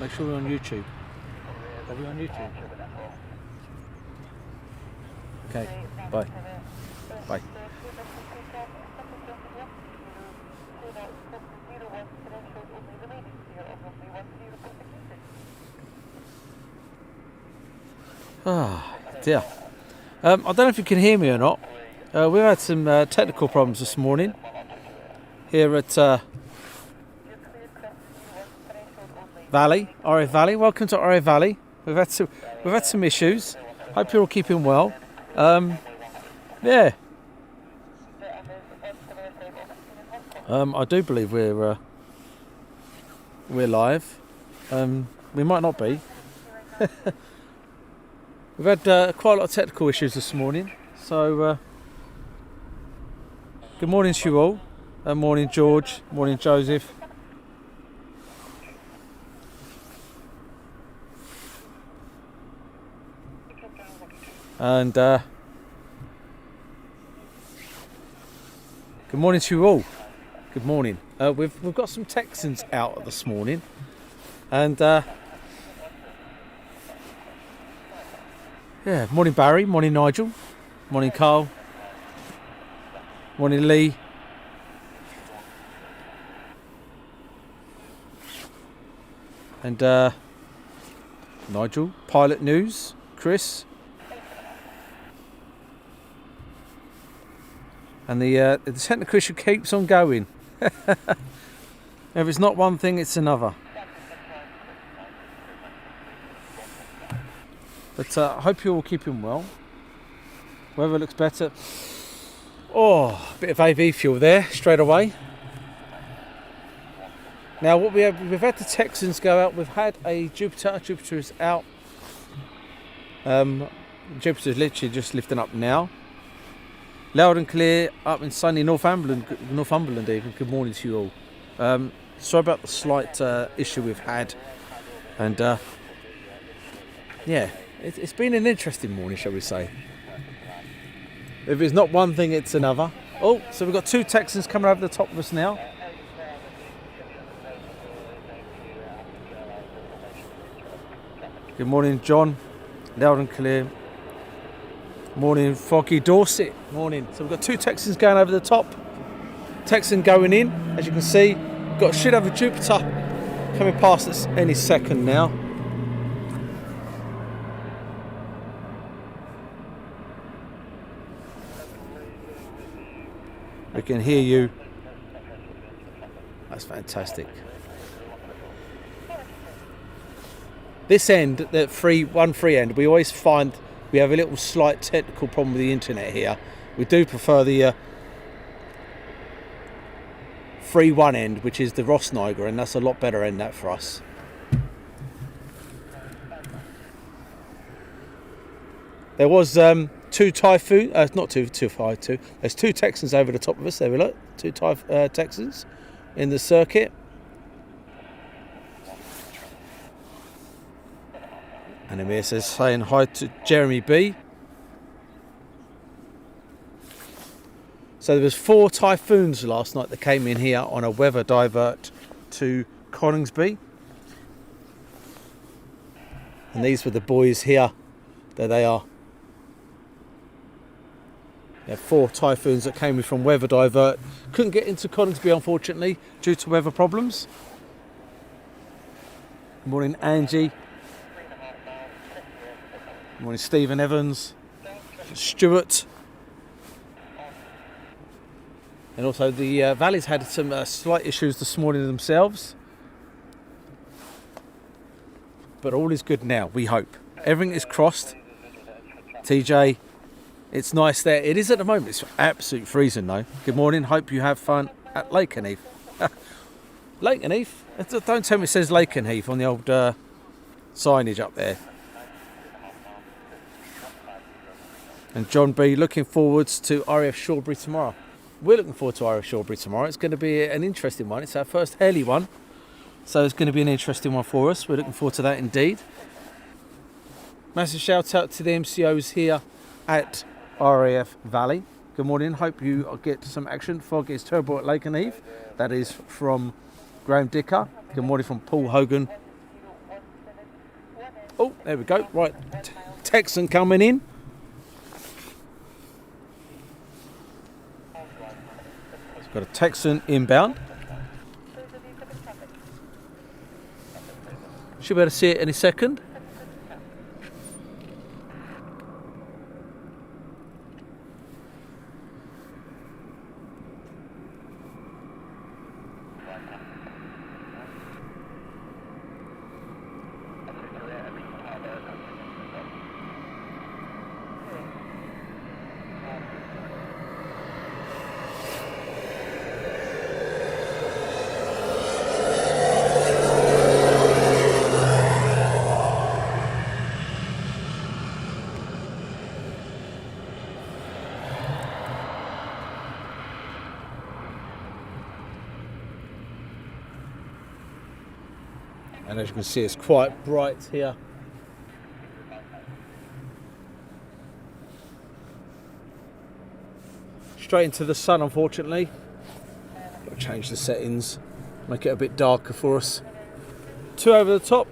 Make sure we're on YouTube. Are we on YouTube? Okay, bye. Bye. Ah, dear. I don't know if you can hear me or not. We've had some technical problems this morning here at Valley, RAF Valley. Welcome to RAF Valley. We've had some issues. Hope you're all keeping well. Yeah. I do believe we're live. We might not be. We've had quite a lot of technical issues this morning, so good morning to you all. Morning George, morning Joseph. And good morning to you all. Good morning. We've got some Texans out this morning, and yeah, morning Barry, morning Nigel, morning Carl, morning Lee. And Nigel, Pilot News, Chris. And the technical issue keeps on going. If it's not one thing, it's another. But I hope you're all keeping well. Weather looks better. Oh, a bit of AV fuel there straight away. Now what we've had the Texans go out. We've had a Jupiter. Jupiter is out. Jupiter is literally just lifting up now. Loud and clear up in sunny Northumberland even. Good morning to you all. Sorry about the slight issue we've had. And yeah, it's been an interesting morning, shall we say. If it's not one thing, it's another. Oh, so we've got two Texans coming over the top of us now. Good morning, John. Loud and clear. Morning, Foggy Dorset. Morning. So we've got two Texans going over the top. Texan going in, as you can see. Should have a Jupiter coming past us any second now. We can hear you. That's fantastic. This end, the one free end, we always find we have a little slight technical problem with the internet here. We do prefer the free one end, which is the Ross Niger, and that's a lot better end that for us. There was two Typhoon, not two. There's two Texans over the top of us. There we look, two Texans in the circuit. And Amir says, saying hi to Jeremy B. So there was 4 Typhoons last night that came in here on a weather divert to Coningsby. And these were the boys here. There they are. Yeah, 4 Typhoons that came in from weather divert. Couldn't get into Coningsby, unfortunately, due to weather problems. Good morning, Angie. Good morning, Stephen Evans. Stuart. And also the Valley's had some slight issues this morning themselves. But all is good now, we hope. Everything is crossed. TJ, it's nice there. It is at the moment. It's absolute freezing though. Good morning. Hope you have fun at Lakenheath. Lakenheath? Don't tell me it says Lakenheath on the old signage up there. And John B, looking forward to RAF Shawbury tomorrow. We're looking forward to RAF Shawbury tomorrow. It's going to be an interesting one. It's our first heli one. So it's going to be an interesting one for us. We're looking forward to that indeed. Massive shout out to the MCOs here at RAF Valley. Good morning. Hope you get some action. Fog is terrible at Lakenheath. That is from Graham Dicker. Good morning from Paul Hogan. Oh, there we go. Right, Texan coming in. It's got a Texan inbound. Should be able to see it any second. And as you can see, it's quite bright here. Straight into the sun, unfortunately. Got to change the settings, make it a bit darker for us. 2 over the top.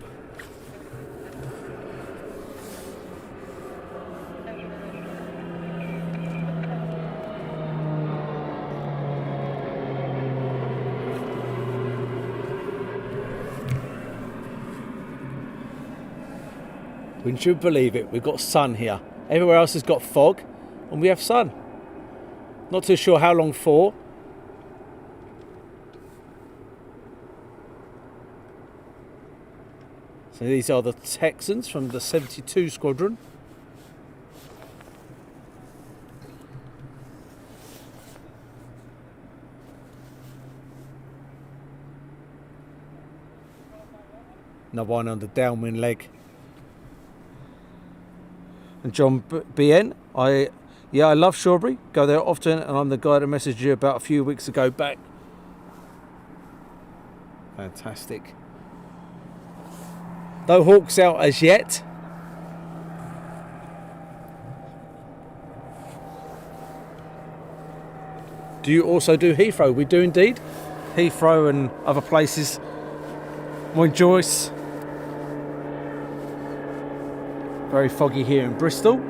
Wouldn't you believe it? We've got sun here. Everywhere else has got fog, and we have sun. Not too sure how long for. So these are the Texans from the 72 Squadron. Another one on the downwind leg. And John BN, I love Shawbury, go there often, and I'm the guy that messaged you about a few weeks ago back. Fantastic. No Hawks out as yet. Do you also do Heathrow? We do indeed. Heathrow and other places. Morning, Joyce. Very foggy here in Bristol.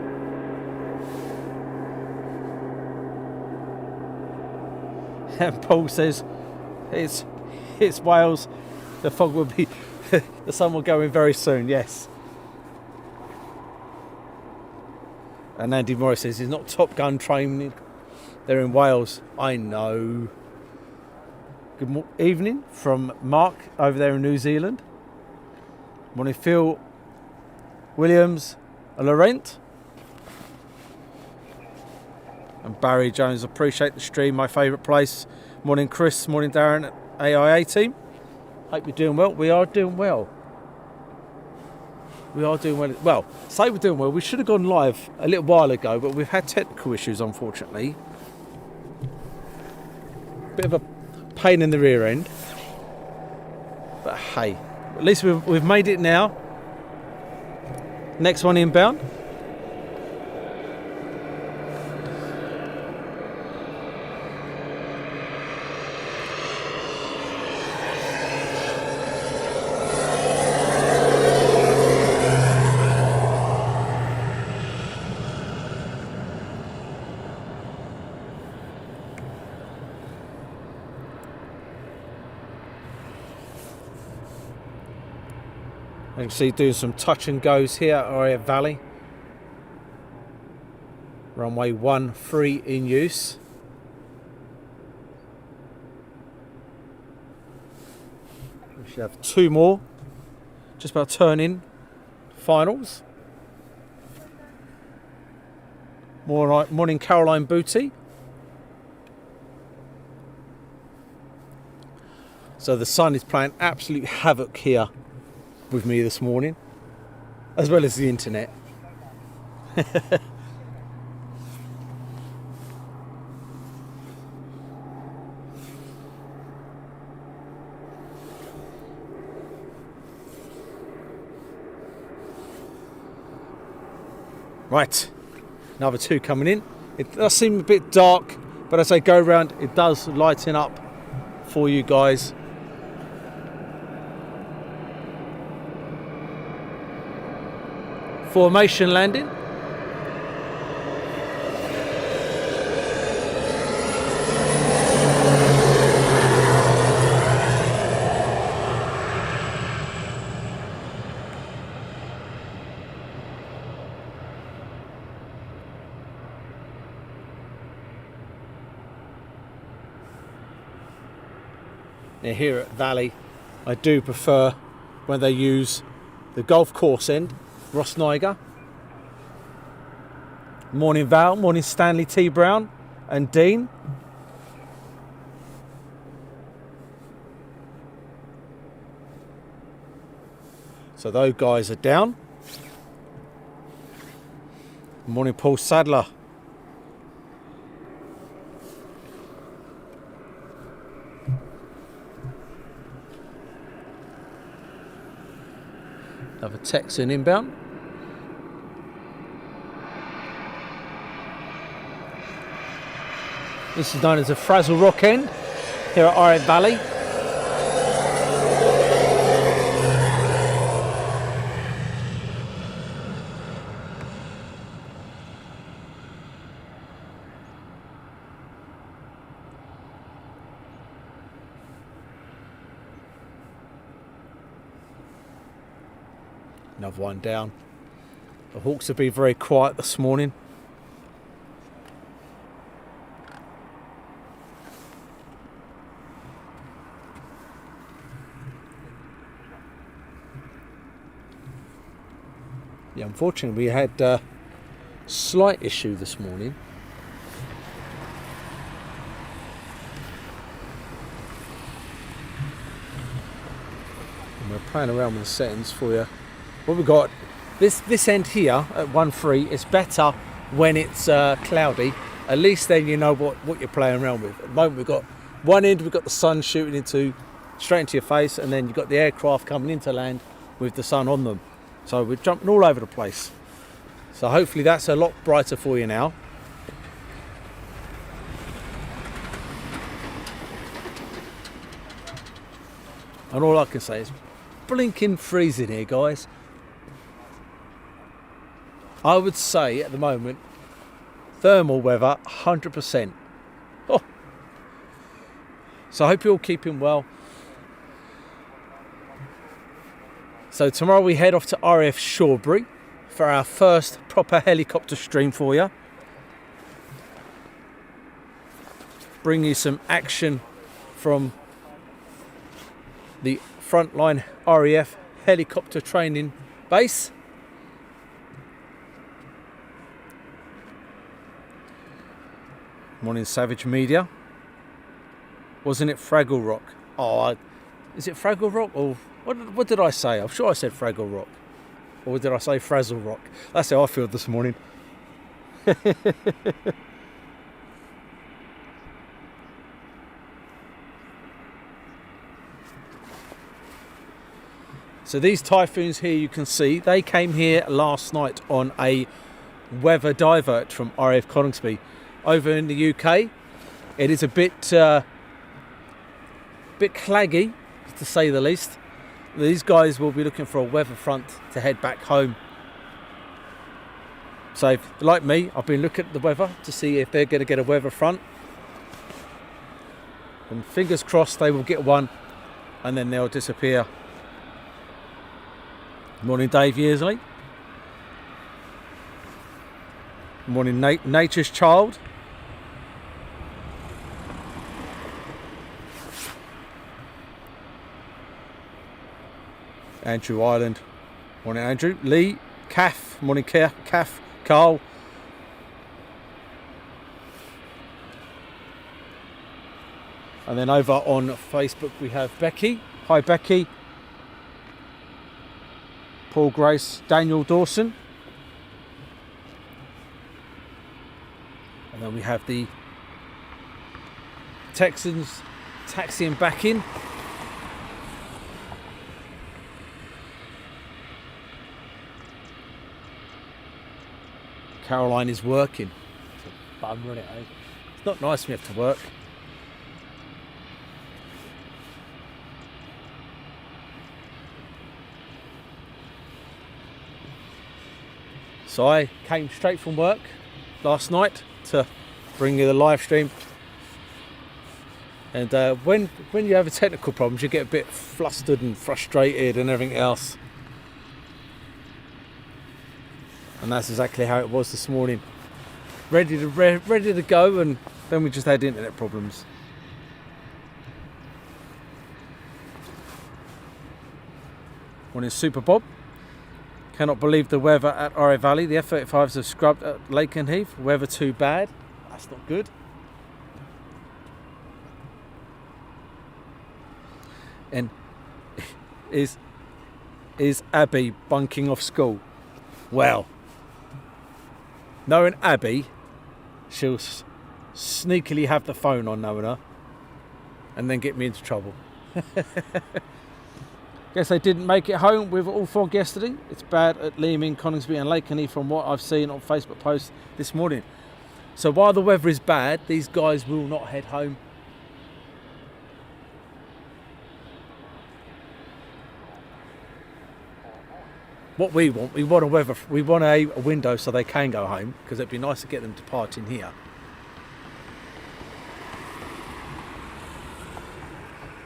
And Paul says it's Wales. The fog will be, the sun will go in very soon. Yes. And Andy Morris says it's not Top Gun training. They're in Wales. I know. Good evening from Mark over there in New Zealand. Morning, Phil. Williams, Laurent, and Barry Jones. Appreciate the stream, my favourite place. Morning, Chris. Morning, Darren. AIA team. Hope you're doing well. We are doing well. We are doing well. Well, say we're doing well. We should have gone live a little while ago, but we've had technical issues, unfortunately. Bit of a pain in the rear end, but hey, at least we've made it now. Next one inbound. You can see doing some touch and goes here at RAF Valley. Runway 13 in use. We should have 2 more. Just about turn-in finals. Morning, Caroline Booty. So the sun is playing absolute havoc here with me this morning, as well as the internet. Right, another 2 coming in. It does seem a bit dark, but as I go around, it does lighten up for you guys. Formation landing. Now here at Valley, I do prefer when they use the golf course end. Ross Niger. Morning Val, morning Stanley T. Brown and Dean. So those guys are down. Morning Paul Sadler. Another Texan inbound. This is known as a Frazzle Rock end here at RAF Valley. Another one down. The Hawks have been very quiet this morning. Yeah, unfortunately we had a slight issue this morning. And we're playing around with the settings for you. What we've got, this end here at 1.3 is better when it's cloudy. At least then you know what you're playing around with. At the moment we've got one end, we've got the sun shooting straight into your face, and then you've got the aircraft coming into land with the sun on them. So we're jumping all over the place. So hopefully that's a lot brighter for you now. And all I can say is blinking freezing here, guys. I would say at the moment, thermal weather 100%. Oh. So I hope you're all keeping well. So tomorrow we head off to RAF Shawbury for our first proper helicopter stream for you. Bring you some action from the frontline RAF helicopter training base. Morning Savage Media. Wasn't it Fraggle Rock? Oh, is it Fraggle Rock or what did I say? I'm sure I said Fraggle Rock. Or did I say Frazzle Rock? That's how I feel this morning. So these Typhoons here you can see, they came here last night on a weather divert from RAF Coningsby. Over in the UK, it is a bit claggy, to say the least. These guys will be looking for a weather front to head back home. So, if, like me, I've been looking at the weather to see if they're going to get a weather front. And fingers crossed they will get one, and then they'll disappear. Morning, Dave Yearsley. Morning, Nature's Child. Andrew Ireland. Morning, Andrew. Lee, Kath. Morning, Kath. Carl. And then over on Facebook we have Becky. Hi, Becky. Paul Grace. Daniel Dawson. And then we have the Texans taxiing back in. Caroline is working. It's a bum, isn't it, eh? It's not nice when you have to work. So I came straight from work last night to bring you the live stream. And when you have a technical problems, you get a bit flustered and frustrated and everything else. And that's exactly how it was this morning. Ready to go, and then we just had internet problems. Morning, Super Bob. Cannot believe the weather at RAF Valley. The F-35s have scrubbed at Lakenheath. Weather too bad. That's not good. And is Abby bunking off school? Well, knowing Abby, she'll sneakily have the phone on, knowing her, and then get me into trouble. Guess they didn't make it home with all fog yesterday. It's bad at Leaming, Coningsby and Lakenheath from what I've seen on Facebook posts this morning. So while the weather is bad, these guys will not head home. What we want a window so they can go home, because it'd be nice to get them departing here.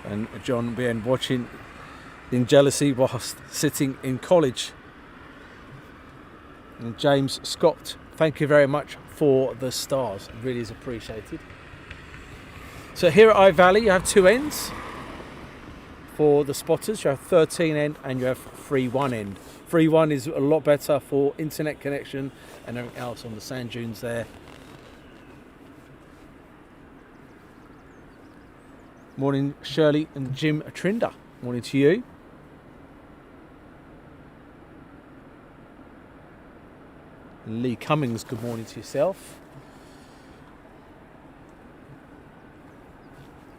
And John being watching in jealousy whilst sitting in college. And James Scott, thank you very much for the stars. It really is appreciated. So here at RAF Valley you have two ends for the spotters. You have 13 end and you have 3-1 end. 3-1 is a lot better for internet connection and everything else on the sand dunes there. Morning Shirley and Jim Trinder. Morning to you. Lee Cummings, good morning to yourself.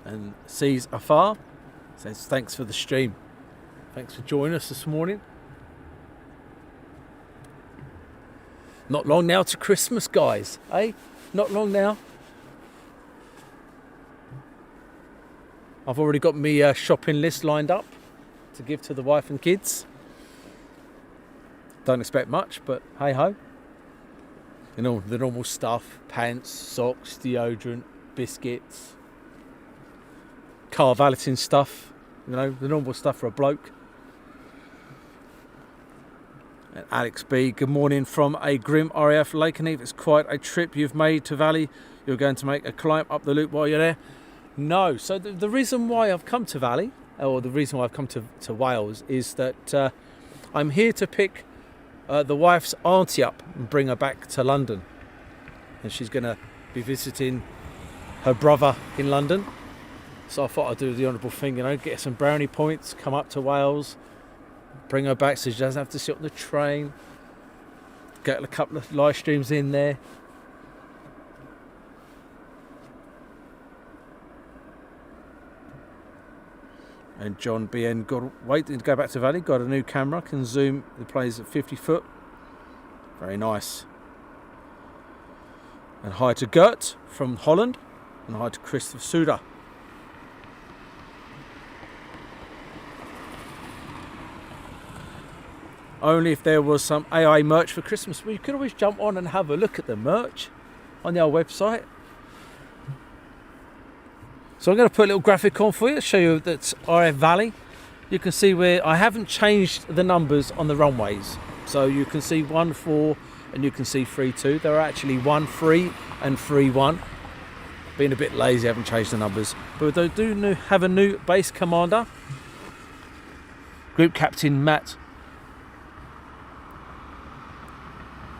And Sees Afar says thanks for the stream. Thanks for joining us this morning. Not long now to Christmas, guys. Eh? Not long now. I've already got me shopping list lined up to give to the wife and kids. Don't expect much, but hey ho. You know, the normal stuff: pants, socks, deodorant, biscuits, car valeting stuff. You know, the normal stuff for a bloke. And Alex B, good morning from a grim RAF Lakenheath. It's quite a trip you've made to Valley. You're going to make a climb up the loop while you're there? No. So the reason why I've come to Valley, or the reason why I've come to Wales, is that I'm here to pick the wife's auntie up and bring her back to London. And she's going to be visiting her brother in London. So I thought I'd do the honourable thing, you know, get some brownie points, come up to Wales, bring her back so she doesn't have to sit on the train, get a couple of live streams in there. And John BN waiting to go back to Valley, got a new camera, can zoom the planes at 50 foot. Very nice. And hi to Gert from Holland, and hi to Christopher Suda. Only if there was some AI merch for Christmas. Well, you could always jump on and have a look at the merch on our website. So I'm going to put a little graphic on for you to show you that's RAF Valley. You can see where I haven't changed the numbers on the runways. So you can see 1-4 and you can see 3-2. There are actually 1-3 and 3-1. Being a bit lazy, I haven't changed the numbers. But they do have a new base commander. Group Captain Matt.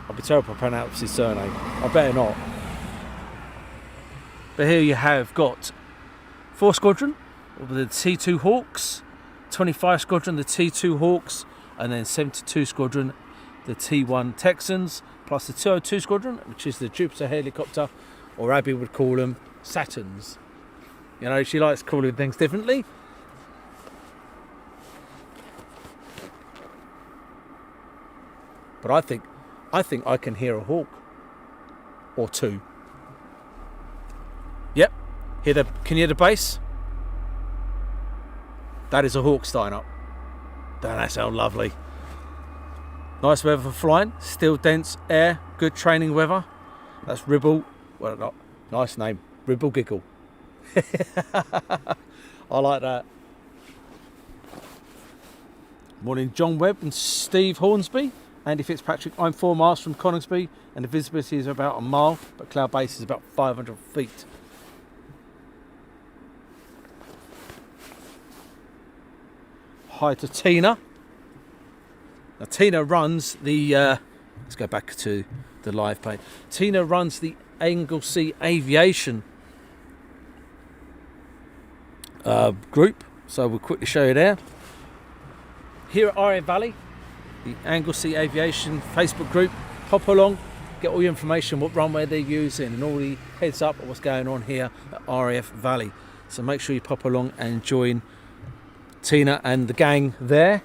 I'll be terrible to pronounce his surname. I better not. But here you have got 4 Squadron with the T2 Hawks, 25 Squadron, the T2 Hawks, and then 72 Squadron, the T1 Texans, plus the 202 Squadron, which is the Jupiter helicopter, or Abby would call them Saturns. You know, she likes calling things differently. But I think I can hear a hawk or two. Yep. Can you hear the bass? That is a hawk starting up. Doesn't that sound lovely? Nice weather for flying, still dense air, good training weather. That's Ribble, well not, nice name, Ribble Giggle. I like that. Morning John Webb and Steve Hornsby. Andy Fitzpatrick, I'm 4 miles from Coningsby and the visibility is about a mile, but cloud base is about 500 feet. Hi to Tina. Now Tina runs the, let's go back to the live page. Tina runs the Anglesey Aviation group, so we'll quickly show you there. Here at RAF Valley, the Anglesey Aviation Facebook group, hop along, get all your information, what runway they're using and all the heads up of what's going on here at RAF Valley. So make sure you pop along and join Tina and the gang there.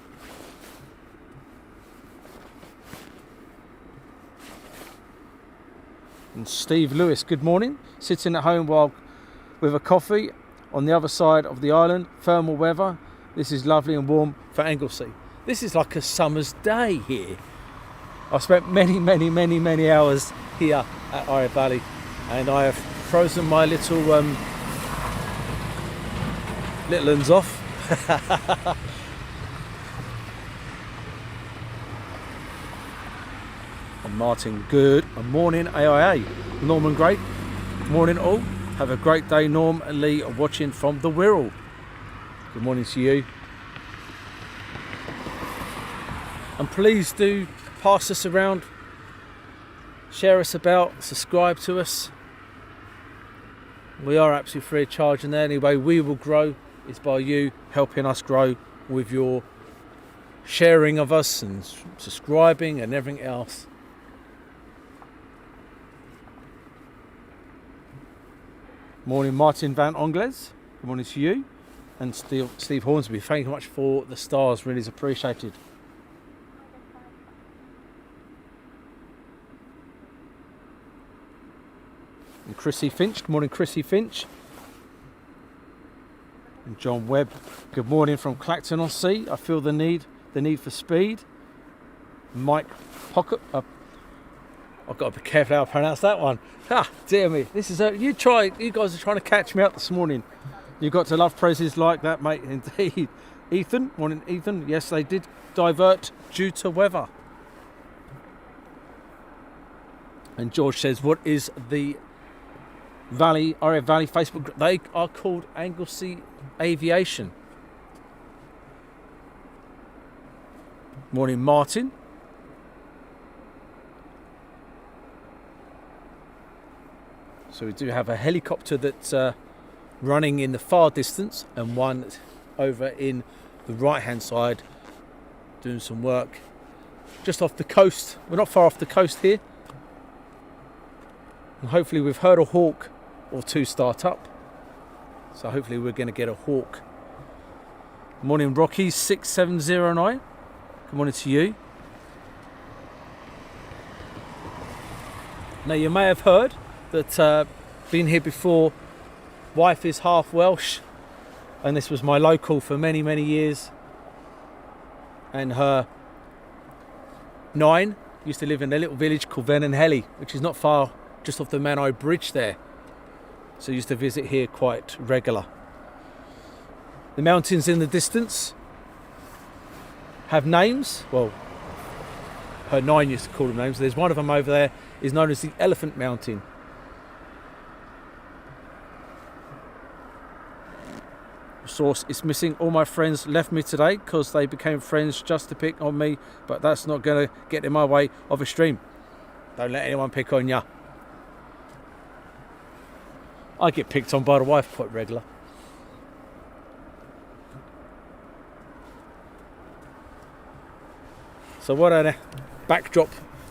And Steve Lewis, good morning. Sitting at home while with a coffee on the other side of the island. Thermal weather. This is lovely and warm for Anglesey. This is like a summer's day here. I've spent many hours here at RAF Valley, and I have frozen my little uns off. And Martin, good morning AIA. Norman, great morning all. Have a great day. Norm and Lee are watching from the Wirral. Good morning to you. And please do pass us around, share us about, subscribe to us. We are absolutely free of charge, and the only way we will grow is by you helping us grow with your sharing of us and subscribing and everything else. Morning Martin Van Ongles, good morning to you. And Steve Hornsby, thank you much for the stars, really is appreciated. And Chrissy Finch, good morning Chrissy Finch. And John Webb, good morning from Clacton on Sea. I feel the need for speed. Mike Pocket, I've got to be careful how I pronounce that one. Ah, dear me, this is you guys are trying to catch me up this morning. You've got to love praises like that, mate, indeed. Ethan, morning Ethan. Yes, they did divert due to weather. And George says, what is the RAF Valley Facebook group? They are called Anglesey Aviation. Morning Martin. So we do have a helicopter that's running in the far distance and one over in the right hand side doing some work just off the coast. We're not far off the coast here, and hopefully we've heard a Hawk or two start up, so hopefully we're going to get a Hawk. Good morning Rocky 6709, good morning to you. Now you may have heard that been here before, wife is half Welsh, and this was my local for many years, and her 9 used to live in a little village called Venenhelly, which is not far, just off the Manor Bridge there, so used to visit here quite regular. The mountains in the distance have names. Well, her 9 used to call them names. There's one of them over there is known as the Elephant Mountain. Source is missing. All my friends left me today because they became friends just to pick on me, but that's not going to get in my way of a stream. Don't let anyone pick on ya. I get picked on by the wife quite regular. So what a backdrop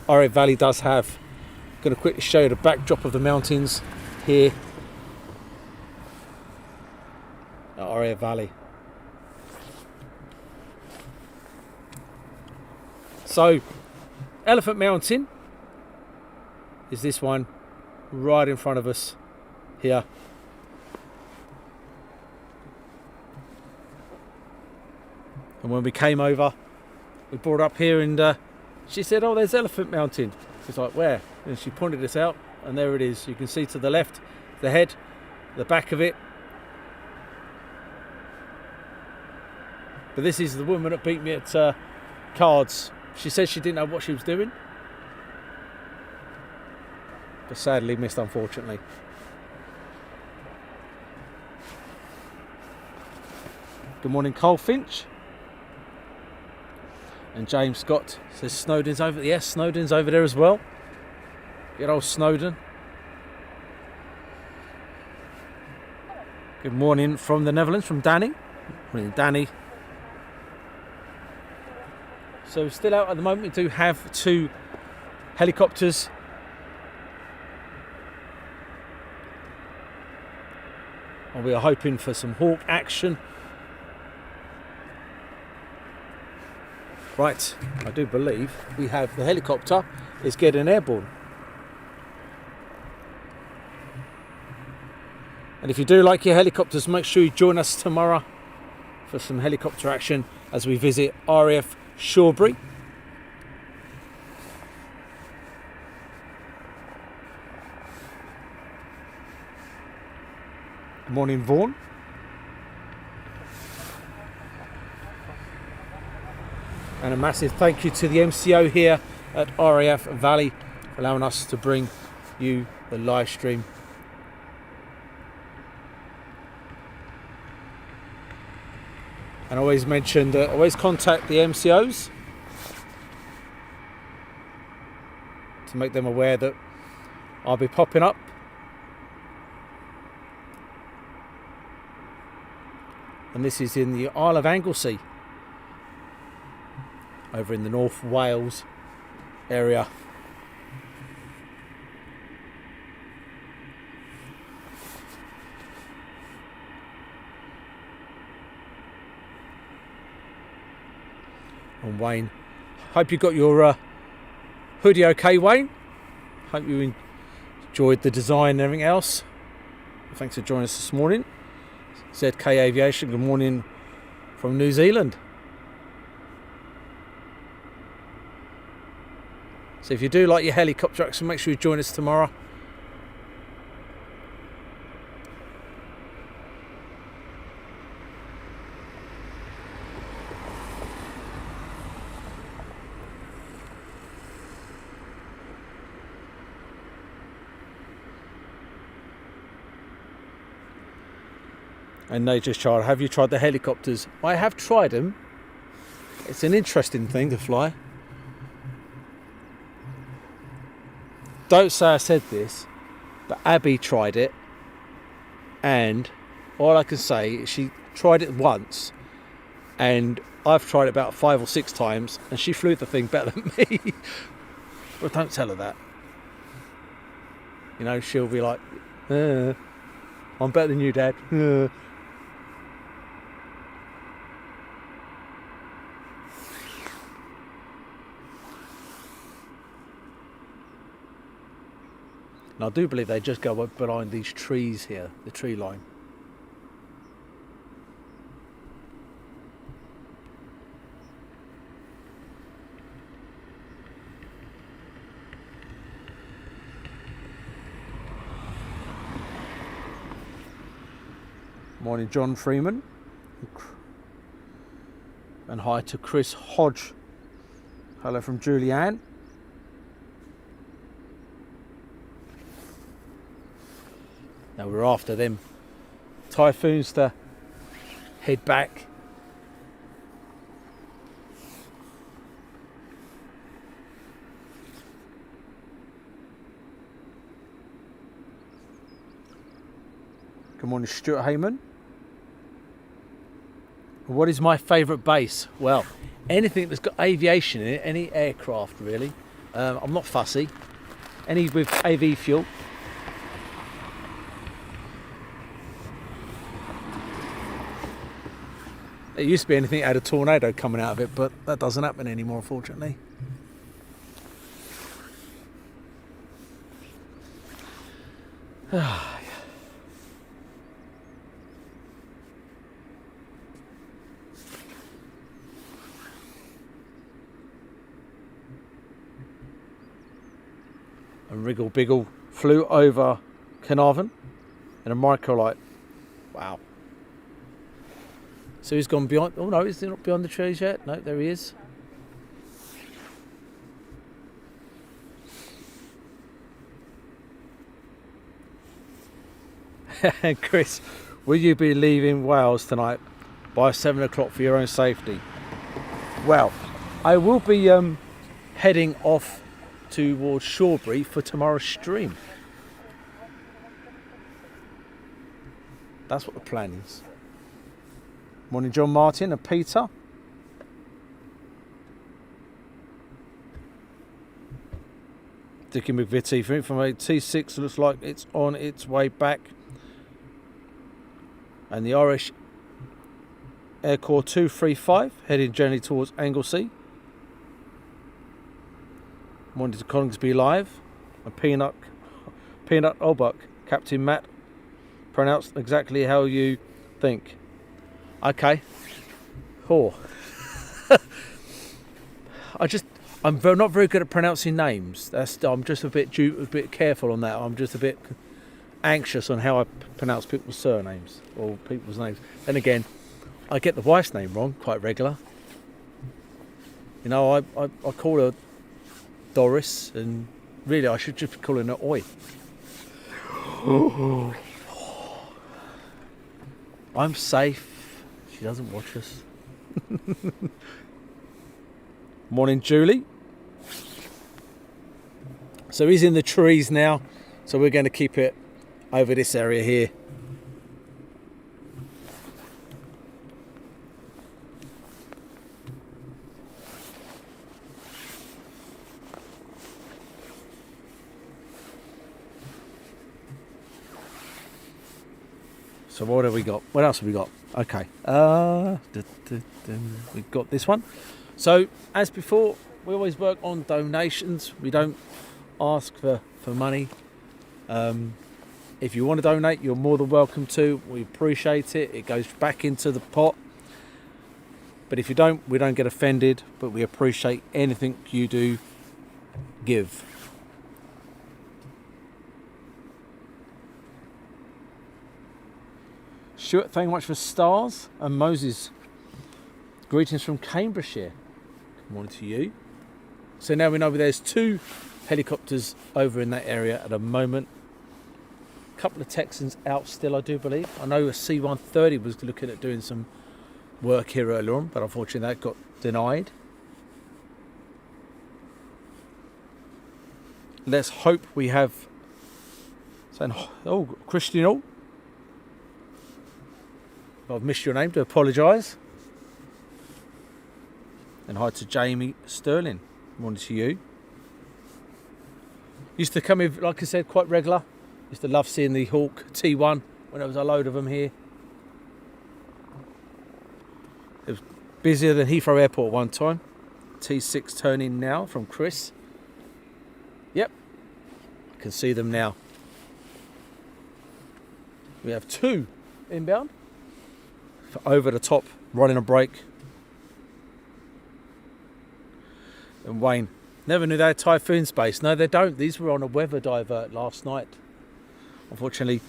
RAF Valley does have. I'm going to quickly show you the backdrop of the mountains here at RAF Valley. So Elephant Mountain is this one right in front of us here. And when we came over, we brought up here and She said, oh, there's Elephant Mountain. She's like, where? And she pointed this out, and there it is. You can see to the left, the head, the back of it. But this is the woman that beat me at cards. She said she didn't know what she was doing. But sadly missed, unfortunately. Good morning, Cole Finch. And James Scott says Snowden's over. Yes, Snowden's over there as well. Good old Snowden. Good morning from the Netherlands, from Danny. Morning, Danny. So still out at the moment. We do have 2 helicopters. And we are hoping for some Hawk action. Right, I do believe we have the helicopter is getting airborne. And if you do like your helicopters, make sure you join us tomorrow for some helicopter action as we visit RAF Shawbury. Good morning, Vaughan. And a massive thank you to the MCO here at RAF Valley for allowing us to bring you the live stream. And I always mention that always contact the MCOs to make them aware that I'll be popping up. And this is in the Isle of Anglesey, over in the North Wales area. And Wayne, hope you got your hoodie okay, Wayne. Hope you enjoyed the design and everything else. Thanks for joining us this morning. ZK Aviation, good morning from New Zealand. So if you do like your helicopter action, make sure you join us tomorrow. And they just tried, have you tried the helicopters? I have tried them. It's an interesting thing to fly. Don't say I said this, but Abby tried it, and all I can say is she tried it once, and I've tried it about 5 or 6 times, and she flew the thing better than me. But don't tell her that. You know, she'll be like, I'm better than you, Dad. And I do believe they just go up behind these trees here, the tree line. Morning, John Freeman. And hi to Chris Hodge. Hello from Julianne. Now we're after them Typhoons to head back. Good morning, Stuart Heyman. What is my favourite base? Well, anything that's got aviation in it, any aircraft really. I'm not fussy. Any with AV fuel. It used to be anything that had a tornado coming out of it, but that doesn't happen anymore, unfortunately. And Wriggle Biggle flew over Carnarvon in a microlight. Wow. So he's gone beyond. Oh no, is he not beyond the trees yet? No, there he is. Chris, will you be leaving Wales tonight by 7 o'clock for your own safety? Well, I will be heading off towards Shawbury for tomorrow's stream. That's what the plan is. Morning, John Martin and Peter. Dickie McVitie from a T6 looks like it's on its way back. And the Irish Air Corps 235 heading generally towards Anglesey. Morning to Coningsby live. And Peanut Olbuck, Captain Matt, pronounced exactly how you think. Okay. Oh. I'm not very good at pronouncing names. I'm just a bit careful on that. I'm just a bit anxious on how I pronounce people's surnames or people's names. Then again, I get the wife's name wrong quite regular. You know, I call her Doris, and really I should just be calling her Oi. I'm safe. She doesn't watch us. Morning, Julie. So he's in the trees now, so we're going to keep it over this area here. So what have we got? What else have we got? Okay. We've got this one. So as before, we always work on donations. We don't ask for money. If you want to donate, you're more than welcome to. We appreciate it. It goes back into the pot. But if you don't, we don't get offended. But we appreciate anything you do give. Stuart, thank you much for stars. And Moses, greetings from Cambridgeshire. Good morning to you. So now we know there's 2 helicopters over in that area at the moment. A couple of Texans out still, I do believe. I know a C-130 was looking at doing some work here earlier on, but unfortunately that got denied. Let's hope we have... Oh, Christian All. If I've missed your name, to apologise. And hi to Jamie Sterling. Morning to you. Used to come in, like I said, quite regular. Used to love seeing the HawkT1 when there was a load of them here. It was busier than Heathrow Airport one time. T6 turning now from Chris. Yep, I can see them now. We have 2 inbound. Over the top, running a break. And Wayne, never knew they had Typhoon space. No, they don't. These were on a weather divert last night. Unfortunately,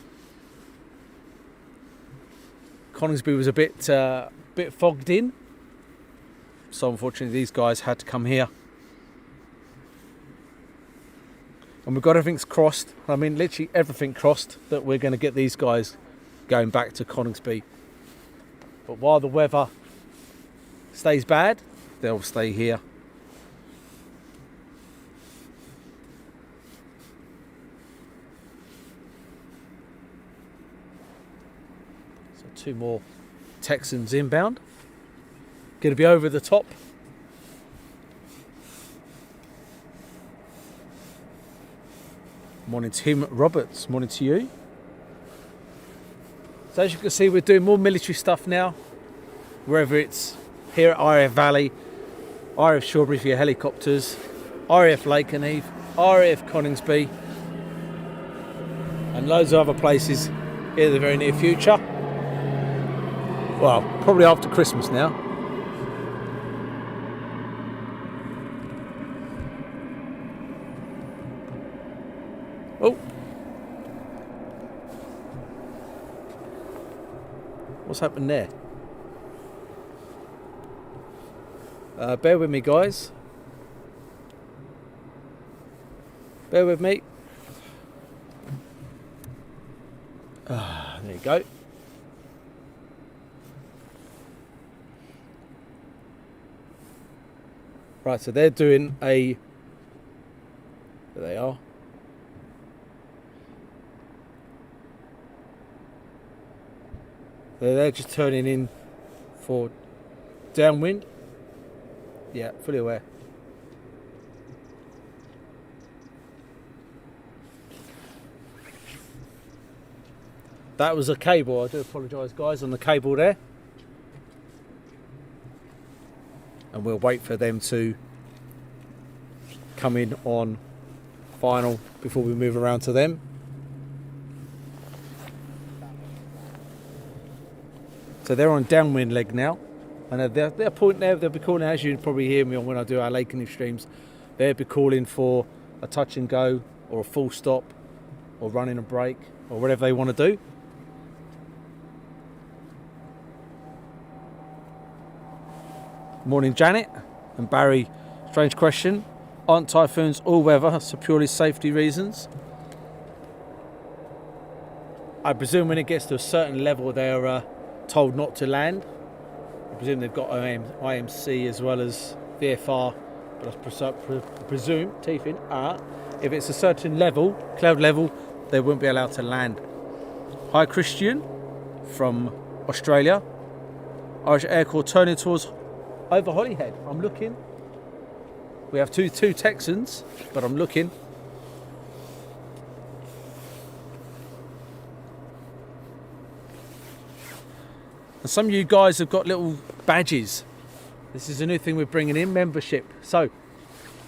Coningsby was a bit fogged in. So unfortunately, these guys had to come here. And we've got everything's crossed. I mean, literally everything crossed that we're going to get these guys going back to Coningsby. But while the weather stays bad, they'll stay here. So 2 more Texans inbound. Going to be over the top. Morning, Tim Roberts. Morning to you. So as you can see, we're doing more military stuff now, wherever it's here at RAF Valley, RAF Shawbury for your helicopters, RAF Lakenheath, RAF Coningsby, and loads of other places in the very near future. Well, probably after Christmas now. Oh, what's happened there? Bear with me, guys. Bear with me. There you go. Right, so they're doing a... There they are. They're just turning in for downwind. Yeah, fully aware. That was a cable. I do apologise, guys, on the cable there. And we'll wait for them to come in on final before we move around to them. So they're on downwind leg now. And they're pointing there, they'll be calling, as you probably hear me on when I do our Lakening streams, they'll be calling for a touch and go or a full stop or running a break or whatever they want to do. Morning, Janet and Barry. Strange question. Aren't Typhoons all weather for purely safety reasons? I presume when it gets to a certain level they're told not to land. I presume they've got IMC as well as VFR, but I presume, teething, if it's a certain level, cloud level, they won't be allowed to land. Hi Christian from Australia. Irish Air Corps turning towards over Holyhead. I'm looking. We have two Texans, but I'm looking. And some of you guys have got little badges. This is a new thing we're bringing in, membership. So,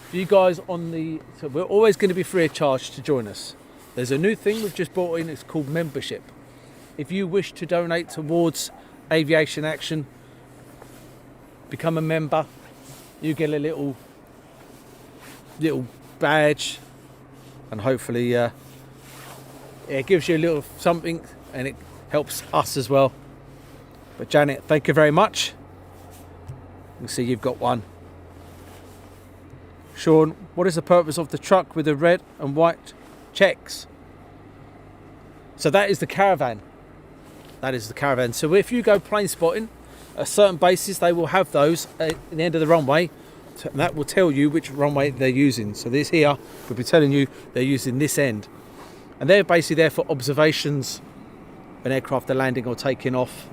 for you guys so we're always going to be free of charge to join us. There's a new thing we've just brought in, it's called membership. If you wish to donate towards Aviation Action, become a member, you get a little badge, and hopefully it gives you a little something, and it helps us as well. But Janet, thank you very much. You see you've got one. Sean, what is the purpose of the truck with the red and white checks? So that is the caravan. That is the caravan. So if you go plane spotting, at certain bases they will have those at the end of the runway. And that will tell you which runway they're using. So this here will be telling you they're using this end. And they're basically there for observations when aircraft are landing or taking off.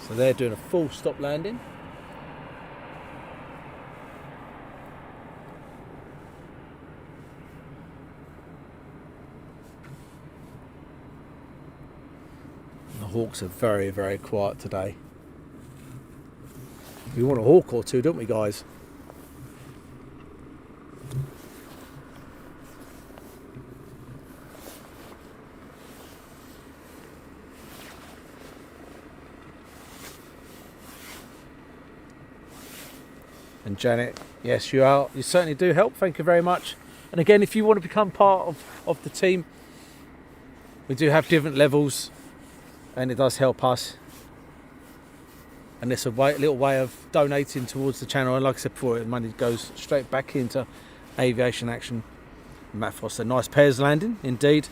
So they're doing a full stop landing. The Hawks are very, very quiet today. We want a Hawk or two, don't we, guys? And Janet, yes, you are. You certainly do help. Thank you very much. And again, if you want to become part of the team, we do have different levels, and it does help us. And it's a little way of donating towards the channel. And like I said before, the money goes straight back into Aviation Action. Matt Foster, nice pairs landing, indeed.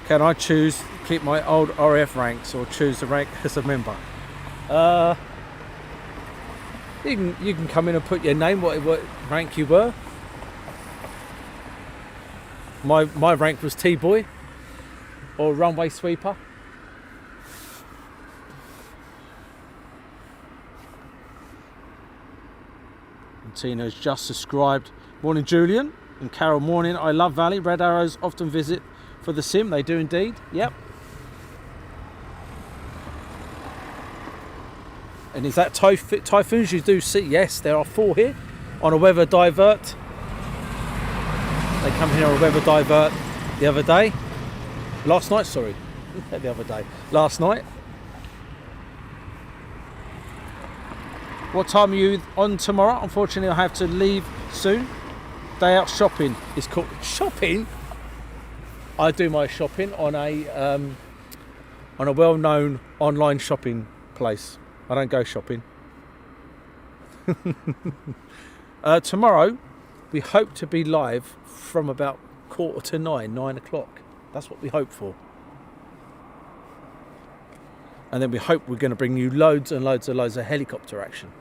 Can I choose to keep my old RAF ranks or choose to rank as a member? You can come in and put your name, what rank you were. My rank was T-boy or runway sweeper. And Tina's just subscribed. Morning, Julian. And Carol, morning. I love Valley. Red Arrows often visit for the sim. They do indeed. Yep. And is that typhoons you do see? Yes, there are 4 here on a weather divert. They come here on a weather divert the other day. Last night, sorry. The other day. Last night. What time are you on tomorrow? Unfortunately, I have to leave soon. Day out shopping is called shopping. I do my shopping on a well-known online shopping place. I don't go shopping. Tomorrow, we hope to be live from about 8:45, 9 o'clock. That's what we hope for. And then we hope we're going to bring you loads and loads and loads of helicopter action.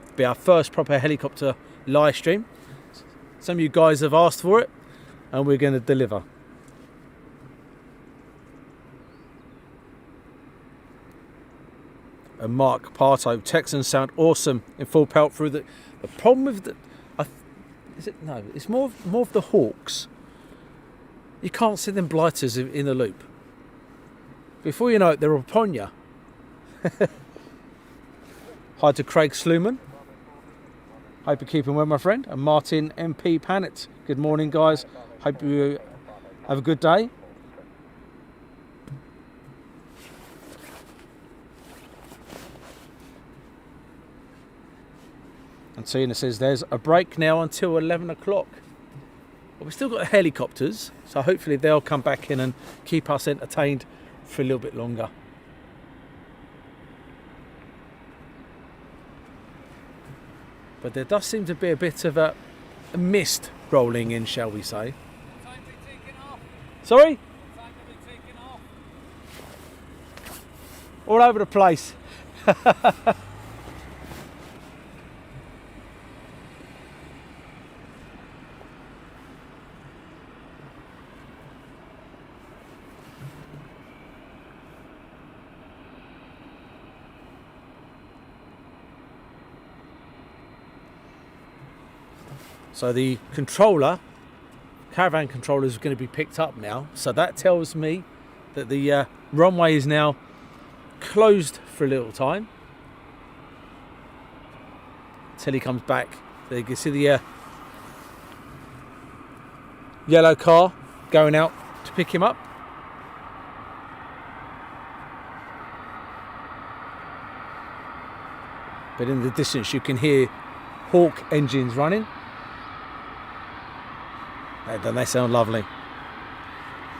It'll be our first proper helicopter live stream. Some of you guys have asked for it, and we're going to deliver. And Mark Parto, Texans sound awesome in full pelt through the problem with the it's more of the Hawks. You can't see them blighters in the loop. Before you know it, they're upon you. Hi to Craig Sluman. Hope you're keeping well, my friend. And Martin MP Panet. Good morning, guys. Hope you have a good day. And Tina says there's a break now until 11 o'clock. Well, we've still got helicopters, so hopefully they'll come back in and keep us entertained for a little bit longer. But there does seem to be a bit of a mist rolling in, shall we say. Time to be taking off. Sorry? Time to be taking off. All over the place. So the caravan controller is going to be picked up now. So that tells me that the runway is now closed for a little time. Until he comes back. There you can see the yellow car going out to pick him up. But in the distance you can hear Hawk engines running. Don't they sound lovely?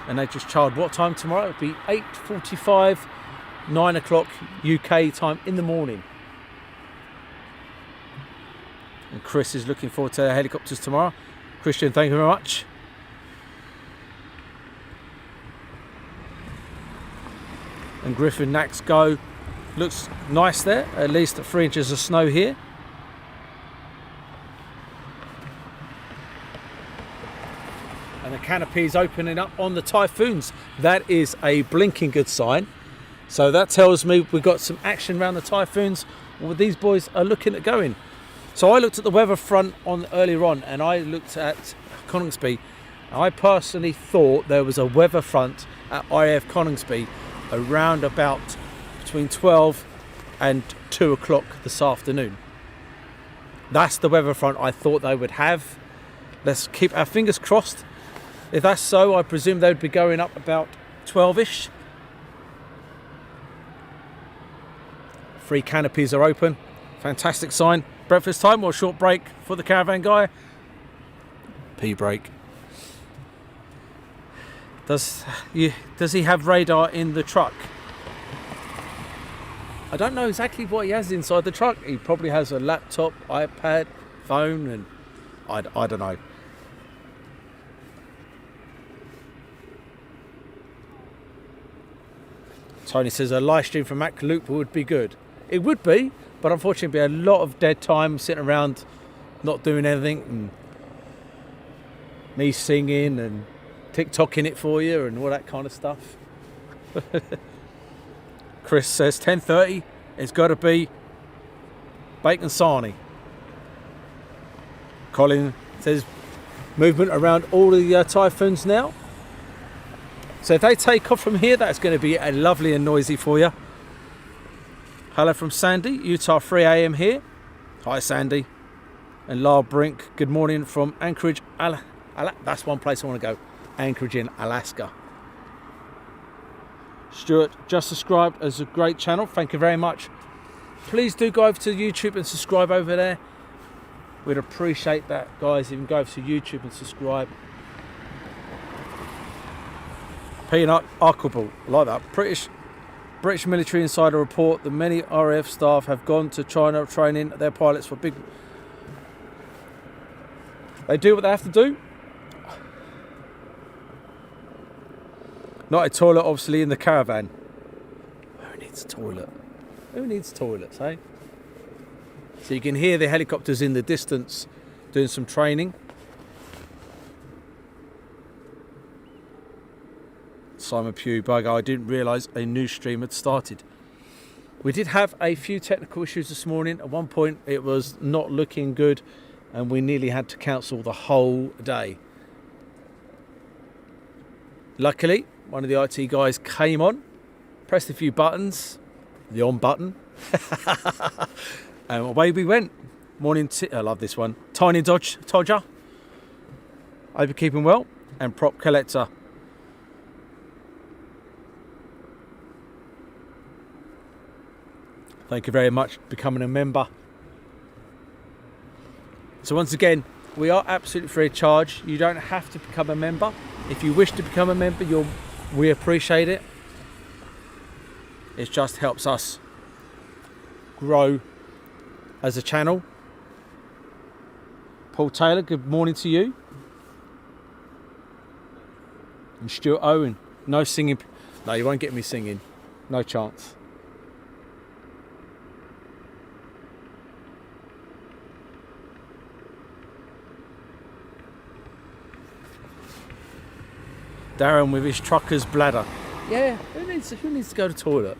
And they just charged what time tomorrow? It'll be 8:45, 9 o'clock UK time in the morning. And Chris is looking forward to the helicopters tomorrow. Christian, thank you very much. And Griffin Nax Go looks nice there. At least 3 inches of snow here. And the canopy is opening up on the Typhoons. That is a blinking good sign. So that tells me we've got some action around the Typhoons. Well, these boys are looking at going. So I looked at the weather front earlier on, and I looked at Coningsby. I personally thought there was a weather front at RAF Coningsby around about between 12 and 2 o'clock this afternoon. That's the weather front I thought they would have. Let's keep our fingers crossed. If that's so, I presume they would be going up about 12-ish. 3 canopies are open. Fantastic sign. Breakfast time or short break for the caravan guy? Pee break. Does he have radar in the truck? I don't know exactly what he has inside the truck. He probably has a laptop, iPad, phone, and I don't know. Tony says a live stream from Mac Loop would be good. It would be, but unfortunately it'd be a lot of dead time sitting around not doing anything, and me singing and TikToking it for you and all that kind of stuff. Chris says 10:30, it's got to be bacon sarnie. Colin says movement around all the Typhoons now. So if they take off from here, that's going to be lovely and noisy for you. Hello from Sandy, Utah 3 a.m. here. Hi Sandy. And Lara Brink, good morning from Anchorage, that's one place I want to go. Anchorage in Alaska. Stuart, just subscribed as a great channel. Thank you very much. Please do go over to YouTube and subscribe over there. We'd appreciate that, guys. Even go over to YouTube and subscribe. Peanut Archibald, like that. British military insider report that many RAF staff have gone to China training their pilots for big. They do what they have to do. Not a toilet, obviously, in the caravan. Who needs a toilet? Who needs toilets, eh? So you can hear the helicopters in the distance doing some training. Simon Pugh, bugger, I didn't realise a new stream had started. We did have a few technical issues this morning. At one point it was not looking good and we nearly had to cancel the whole day. Luckily, one of the IT guys came on, pressed a few buttons, the on button, and away we went. Morning, I love this one. Tiny Todger, hope you're keeping well, and Prop Collector. Thank you very much for becoming a member. So once again, we are absolutely free of charge. You don't have to become a member. If you wish to become a member, we appreciate it. It just helps us grow as a channel. Paul Taylor, good morning to you. And Stuart Owen, no singing. No, you won't get me singing. No chance. Darren with his trucker's bladder. Yeah, who needs to go to the toilet?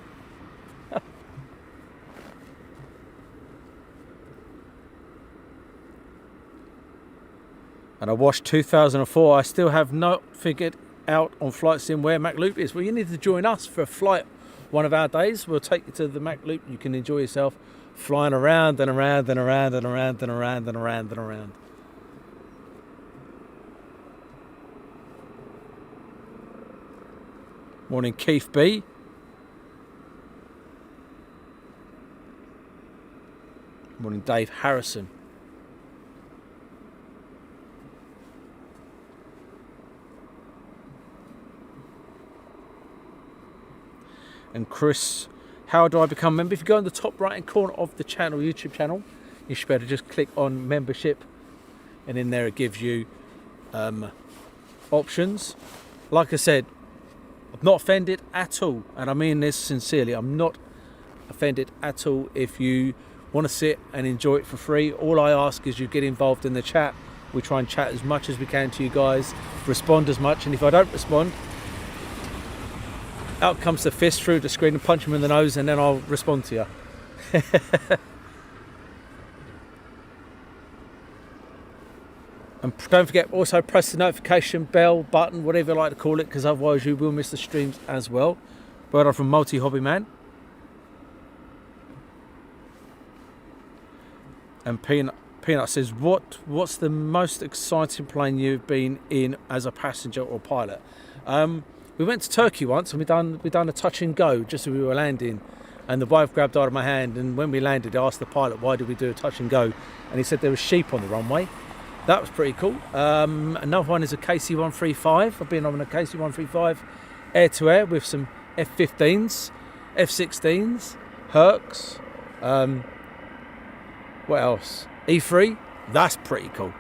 And I watched 2004. I still have not figured out on flight sim where Mac Loop is. Well, you need to join us for a flight one of our days. We'll take you to the Mac Loop. You can enjoy yourself flying around and around and around and around and around and around and around. Morning, Keith B. Morning, Dave Harrison. And Chris, how do I become a member? If you go in the top right hand corner of the channel, YouTube channel, you should be able to just click on membership, and in there it gives you options. Like I said, I'm not offended at all, and I mean this sincerely. I'm not offended at all if you want to sit and enjoy it for free. All I ask is you get involved in the chat. We try and chat as much as we can to you guys, respond as much, and if I don't respond, out comes the fist through the screen and punch him in the nose, and then I'll respond to you. And don't forget, also press the notification bell button, whatever you like to call it, because otherwise you will miss the streams as well. Word on from Multi Hobby Man. And Peanut says, what's the most exciting plane you've been in as a passenger or pilot? We went to Turkey once, and we done a touch and go just as we were landing, and the wife grabbed out of my hand, and when we landed I asked the pilot, why did we do a touch and go, and he said there was sheep on the runway. That was pretty cool. Another one is a KC-135. I've been on a KC-135 air-to-air with some F-15s, F-16s, Hercs. What else? E3. That's pretty cool.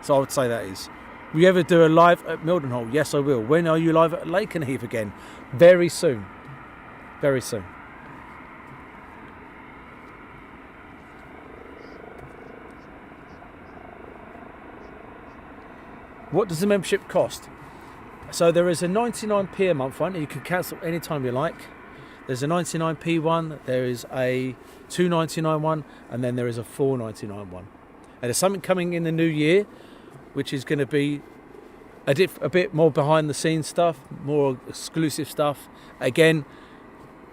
So I would say that is. Will you ever do a live at Mildenhall? Yes, I will. When are you live at Lakenheath again? Very soon. Very soon. What does the membership cost? So there is a 99p a month one, and you can cancel anytime you like. There's a 99p one, there is a $2.99 one, and then there is a $4.99 one. And there's something coming in the new year, which is going to be a bit more behind the scenes stuff, more exclusive stuff. Again,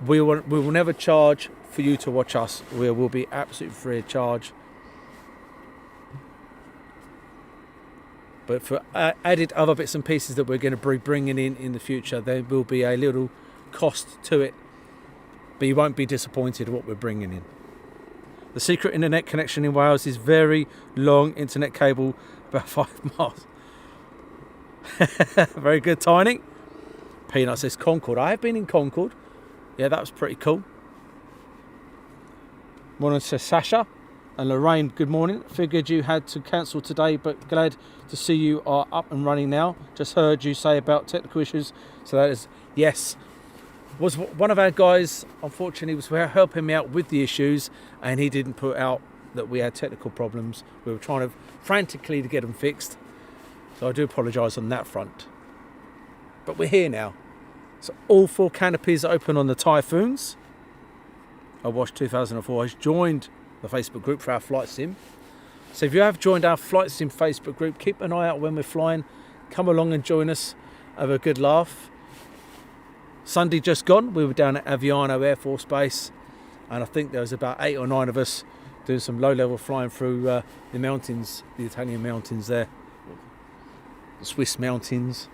we will never charge for you to watch us. We will be absolutely free of charge. But for added other bits and pieces that we're going to be bringing in the future, there will be a little cost to it. But you won't be disappointed at what we're bringing in. The secret internet connection in Wales is very long internet cable, about 5 miles. Very good, Tiny. Peanut says Concord. I have been in Concord. Yeah, that was pretty cool. Morning to Sasha and Lorraine. Good morning. Figured you had to cancel today, but glad to see you are up and running now. Just heard you say about technical issues. So that is, yes. Was one of our guys, unfortunately, was helping me out with the issues, and he didn't put out that we had technical problems. We were trying to frantically to get them fixed. So I do apologise on that front. But we're here now. So all 4 canopies are open on the Typhoons. I watched 2004. I joined the Facebook group for our flight sim. So if you have joined our flight sim Facebook group, keep an eye out when we're flying. Come along and join us. Have a good laugh. Sunday just gone, we were down at Aviano Air Force Base, and I think there was about 8 or 9 of us doing some low-level flying through the mountains, the Italian mountains there, the Swiss mountains.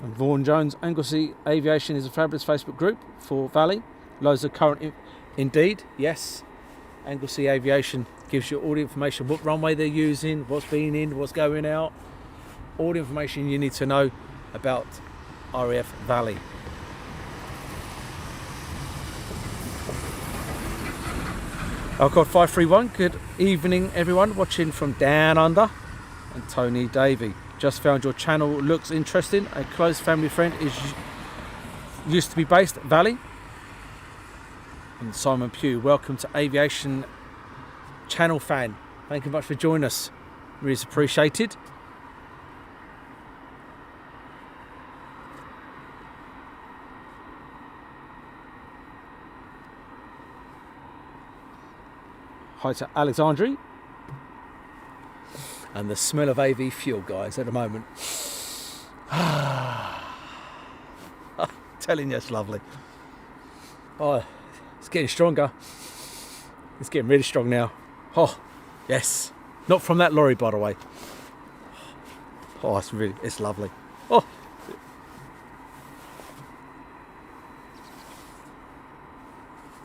And Vaughan Jones, Anglesey Aviation is a fabulous Facebook group for Valley. Loads of current, indeed, yes. Anglesey Aviation gives you all the information, what runway they're using, what's been in, what's going out, all the information you need to know about RAF Valley. Alcott 531, good evening everyone watching from down under. And Tony Davey, just found your channel, looks interesting. A close family friend used to be based at Valley. And Simon Pugh, welcome to Aviation Channel fan. Thank you much for joining us, really appreciated. Hi to Alexandria. And the smell of AV fuel, guys, at the moment. Telling you, it's lovely. Oh, it's getting stronger. It's getting really strong now. Oh, yes. Not from that lorry, by the way. Oh, it's lovely. Oh.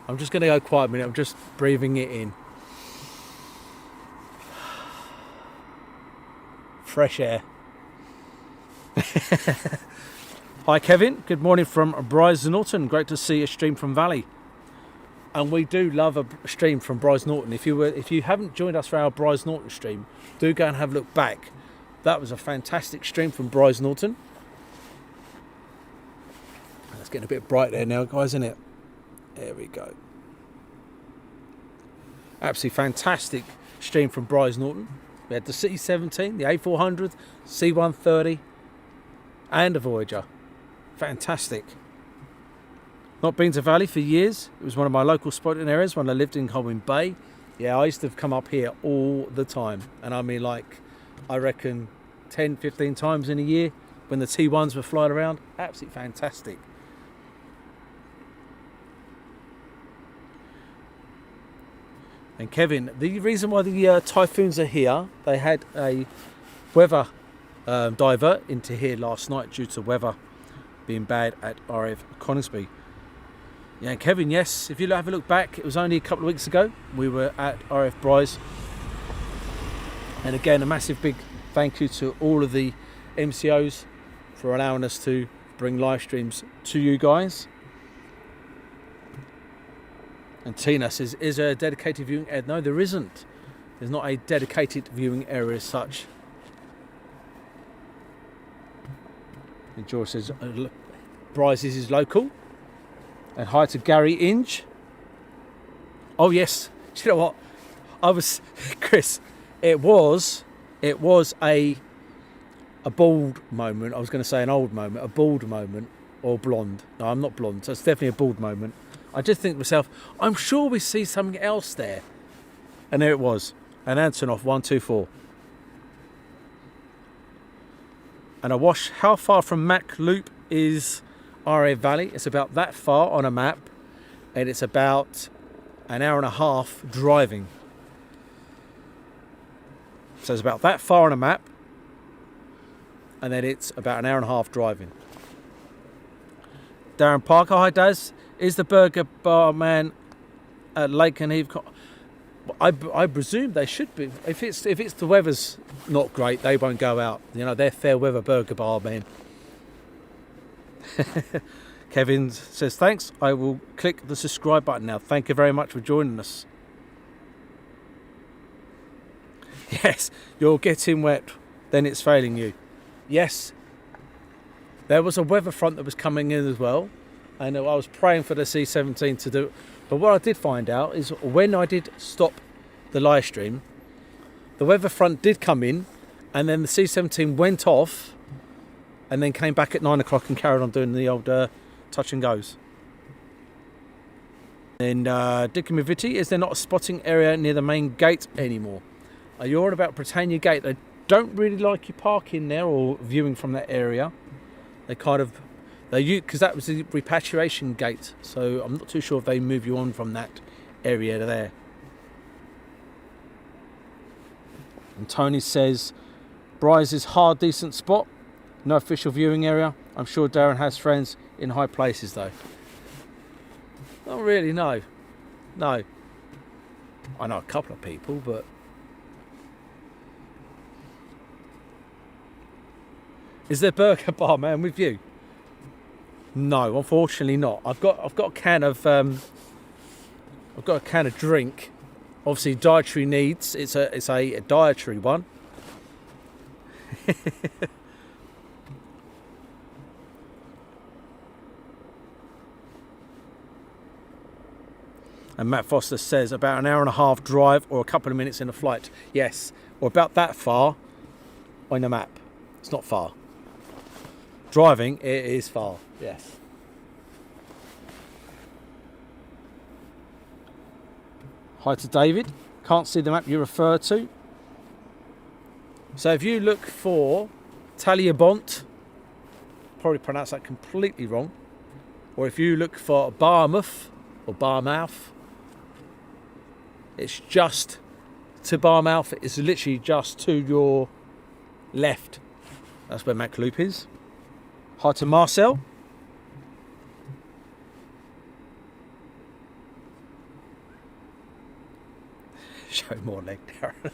I'm just going to go quiet a minute. I'm just breathing it in. Fresh air. Hi Kevin, good morning from Bryce Norton. Great to see a stream from Valley. And we do love a stream from Bryce Norton. If you haven't joined us for our Bryce Norton stream, do go and have a look back. That was a fantastic stream from Bryce Norton. It's getting a bit bright there now, guys, isn't it? There we go. Absolutely fantastic stream from Bryce Norton. We had the C-17, the A400, C-130 and a Voyager. Fantastic. Not been to Valley for years. It was one of my local spotting areas when I lived in Colwyn Bay. Yeah, I used to come up here all the time. And I mean, like, I reckon 10, 15 times in a year when the T1s were flying around. Absolutely fantastic. And Kevin, the reason why the Typhoons are here, they had a weather divert into here last night due to weather being bad at RAF Coningsby. Yeah, and Kevin, yes, if you have a look back, it was only a couple of weeks ago. We were at RAF Bryce. And again, a massive big thank you to all of the MCOs for allowing us to bring live streams to you guys. And Tina says, is there a dedicated viewing area? No, there isn't. There's not a dedicated viewing area as such. And George says, Bryce is local. And hi to Gary Inge. Oh yes, do you know what? Chris, it was a bald moment. I was going to say an old moment, a bald moment, or blonde. No, I'm not blonde, so it's definitely a bald moment. I just think to myself, I'm sure we see something else there. And there it was, an Antonov 124. And Awash, how far from Mac Loop is RAF Valley? It's about that far on a map, and it's about an hour and a half driving. So it's about that far on a map, and then it's about an hour and a half driving. Darren Parker, hi Daz. Is the burger bar man at Lake and Heath? I presume they should be. If it's the weather's not great, they won't go out. You know, they're fair weather burger bar men. Kevin says thanks. I will click the subscribe button now. Thank you very much for joining us. Yes, you're getting wet, then it's failing you. Yes, there was a weather front that was coming in as well, and I was praying for the C-17 to do it. But what I did find out is when I did stop the live stream, the weather front did come in, and then the C-17 went off, and then came back at 9 o'clock and carried on doing the old touch and goes. And Dickie Viti, is there not a spotting area near the main gate anymore? You're on about Britannia Gate. They don't really like you parking there or viewing from that area. They kind of, because that was the repatriation gate, so I'm not too sure if they move you on from that area to there. And Tony says, Bryce is hard, decent spot. No official viewing area. I'm sure Darren has friends in high places though. Not really, no. No. I know a couple of people, but is there burger bar man with you? No, unfortunately not. I've got a can of drink. Obviously dietary needs. It's a dietary one. And Matt Foster says about an hour and a half drive or a couple of minutes in a flight. Yes, or about that far on the map. It's not far. Driving, it is far, yes. Hi to David. Can't see the map you refer to. So if you look for Taliabont, probably pronounced that completely wrong, or if you look for Barmouth or Barmouth, it's just to Barmouth. It's literally just to your left. That's where Macloop is. Hi to Marcel. Show more leg, Darren.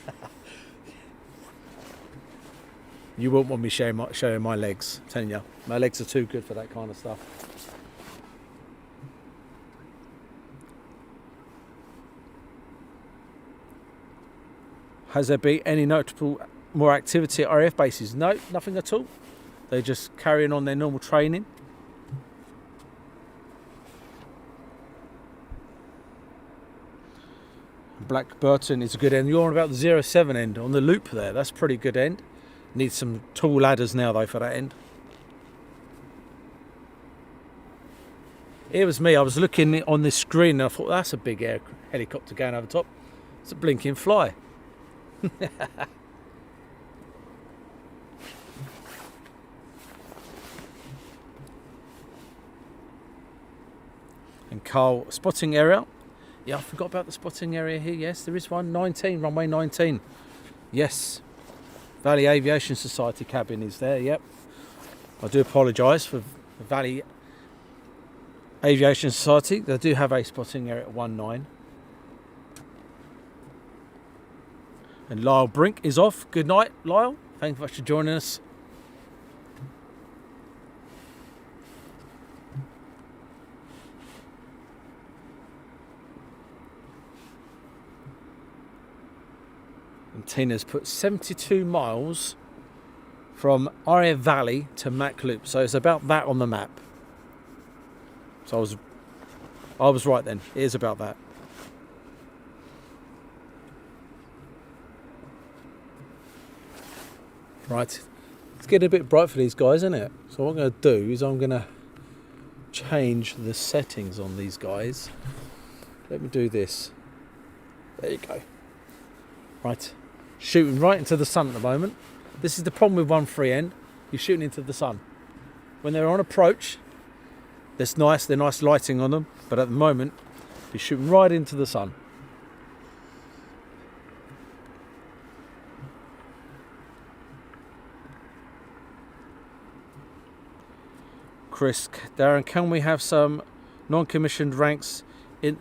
You won't want me showing my legs. I'm telling you, my legs are too good for that kind of stuff. Has there been any notable more activity at RAF bases? No, nothing at all. They're just carrying on their normal training. Black Burton is a good end. You're on about the 07 end on the loop there. That's a pretty good end. Need some tall ladders now though for that end. It was me. I was looking on this screen and I thought that's a big helicopter going over top. It's a blinking fly. And Carl, spotting area. Yeah, I forgot about the spotting area here. Yes, there is one. 19, runway 19. Yes. Valley Aviation Society cabin is there, yep. I do apologise for the Valley Aviation Society. They do have a spotting area at 19. And Lyle Brink is off. Good night, Lyle. Thank you very much for joining us. And Tina's put 72 miles from RAF Valley to Mac Loop. So it's about that on the map. So I was right then. It is about that. Right, it's getting a bit bright for these guys, isn't it? So what I'm going to do is I'm going to change the settings on these guys. Let me do this. There you go. Right, shooting right into the sun at the moment. This is the problem with 1-3 end. You're shooting into the sun. When they're on approach, they're nice lighting on them, but at the moment, you're shooting right into the sun. Chris, Darren, can we have some non-commissioned ranks in?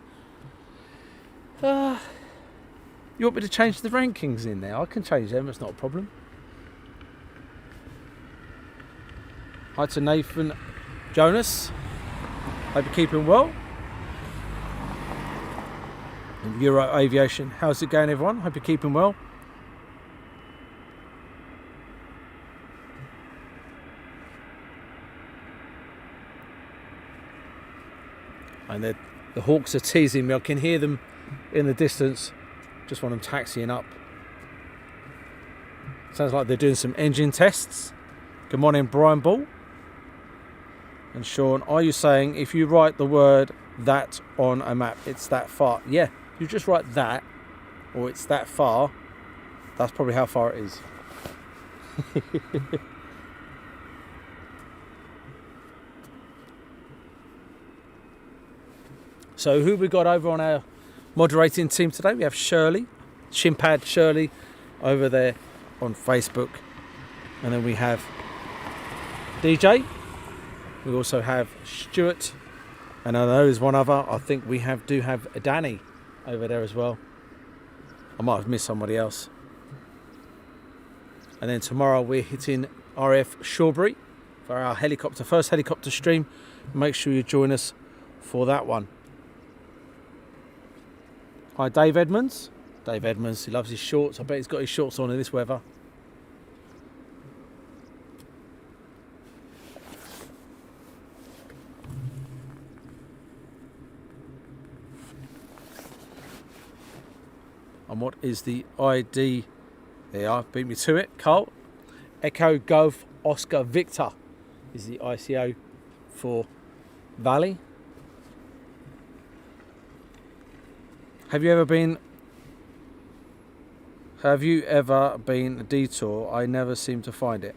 You want me to change the rankings in there? I can change them, it's not a problem. Hi to Nathan Jonas. Hope you're keeping well. And Euro Aviation, how's it going, everyone? Hope you're keeping well. And the Hawks are teasing me. I can hear them in the distance. Just want them taxiing up. Sounds like they're doing some engine tests. Good morning, Brian Ball. And Sean, are you saying if you write the word that on a map, it's that far? Yeah, you just write that, or it's that far. That's probably how far it is. So who we got over on our moderating team today? We have Shirley, Chimpad Shirley over there on Facebook. And then we have DJ. We also have Stuart. And I know there's one other. I think we do have Danny over there as well. I might have missed somebody else. And then tomorrow we're hitting RAF Shawbury for our first helicopter stream. Make sure you join us for that one. Hi, Dave Edmonds. Dave Edmonds, he loves his shorts. I bet he's got his shorts on in this weather. And what is the ID? There you are, beat me to it, Carl. Echo Golf Oscar Victor is the ICO for Valley. Have you ever been a detour? I never seem to find it.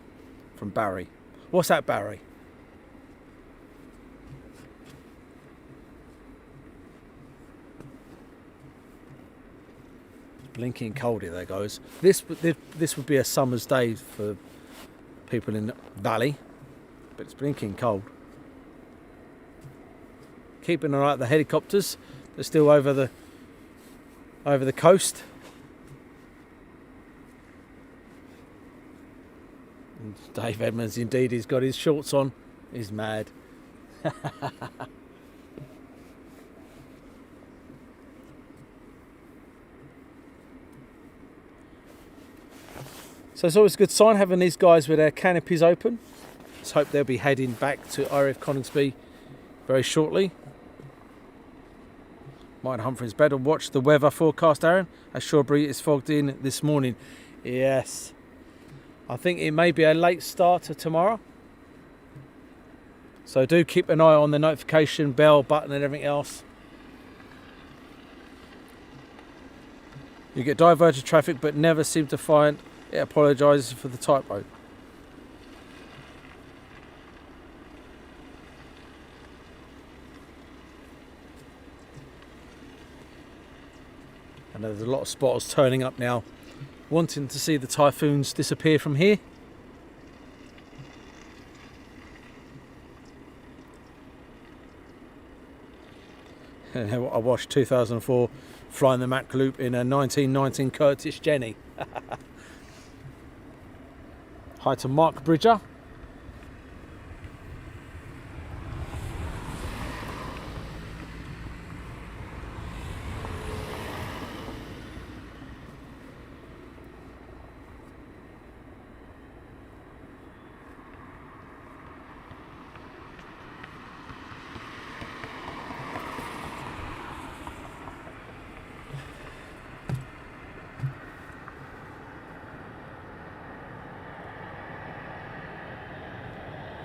From Barry. What's that, Barry? Blinking cold here, there goes. This would be a summer's day for people in Valley, but it's blinking cold. Keeping an eye out the helicopters. They're still over the coast. And Dave Edmonds, indeed, he's got his shorts on. He's mad. So it's always a good sign having these guys with their canopies open. Let's hope they'll be heading back to RAF Coningsby very shortly. Martin Humphreys, better watch the weather forecast, Aaron, as Shawbury is fogged in this morning. Yes. I think it may be a late starter tomorrow. So do keep an eye on the notification bell button and everything else. You get diverted traffic but never seem to find it. Apologises for the typo. And there's a lot of spotters turning up now, wanting to see the Typhoons disappear from here. I watched 2004 flying the Mach Loop in a 1919 Curtiss Jenny. Hi to Mark Bridger.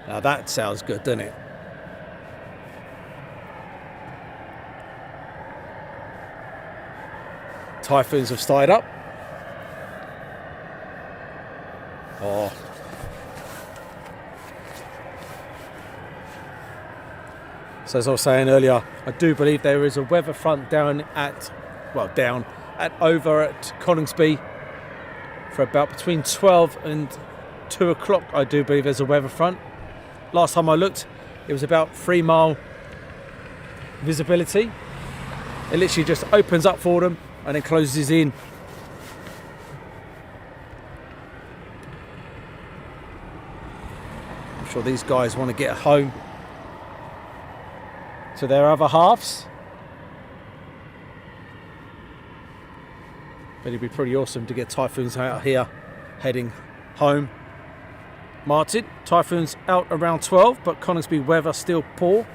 Now that sounds good, doesn't it? Typhoons have started up. Oh. So as I was saying earlier, I do believe there is a weather front over at Coningsby for about between 12 and 2 o'clock. I do believe there's a weather front. Last time I looked, it was about 3 mile visibility. It literally just opens up for them and then closes in. I'm sure these guys want to get home to their other halves. But it'd be pretty awesome to get Typhoons out here heading home. Martin, Typhoons out around 12, but Coningsby weather still poor.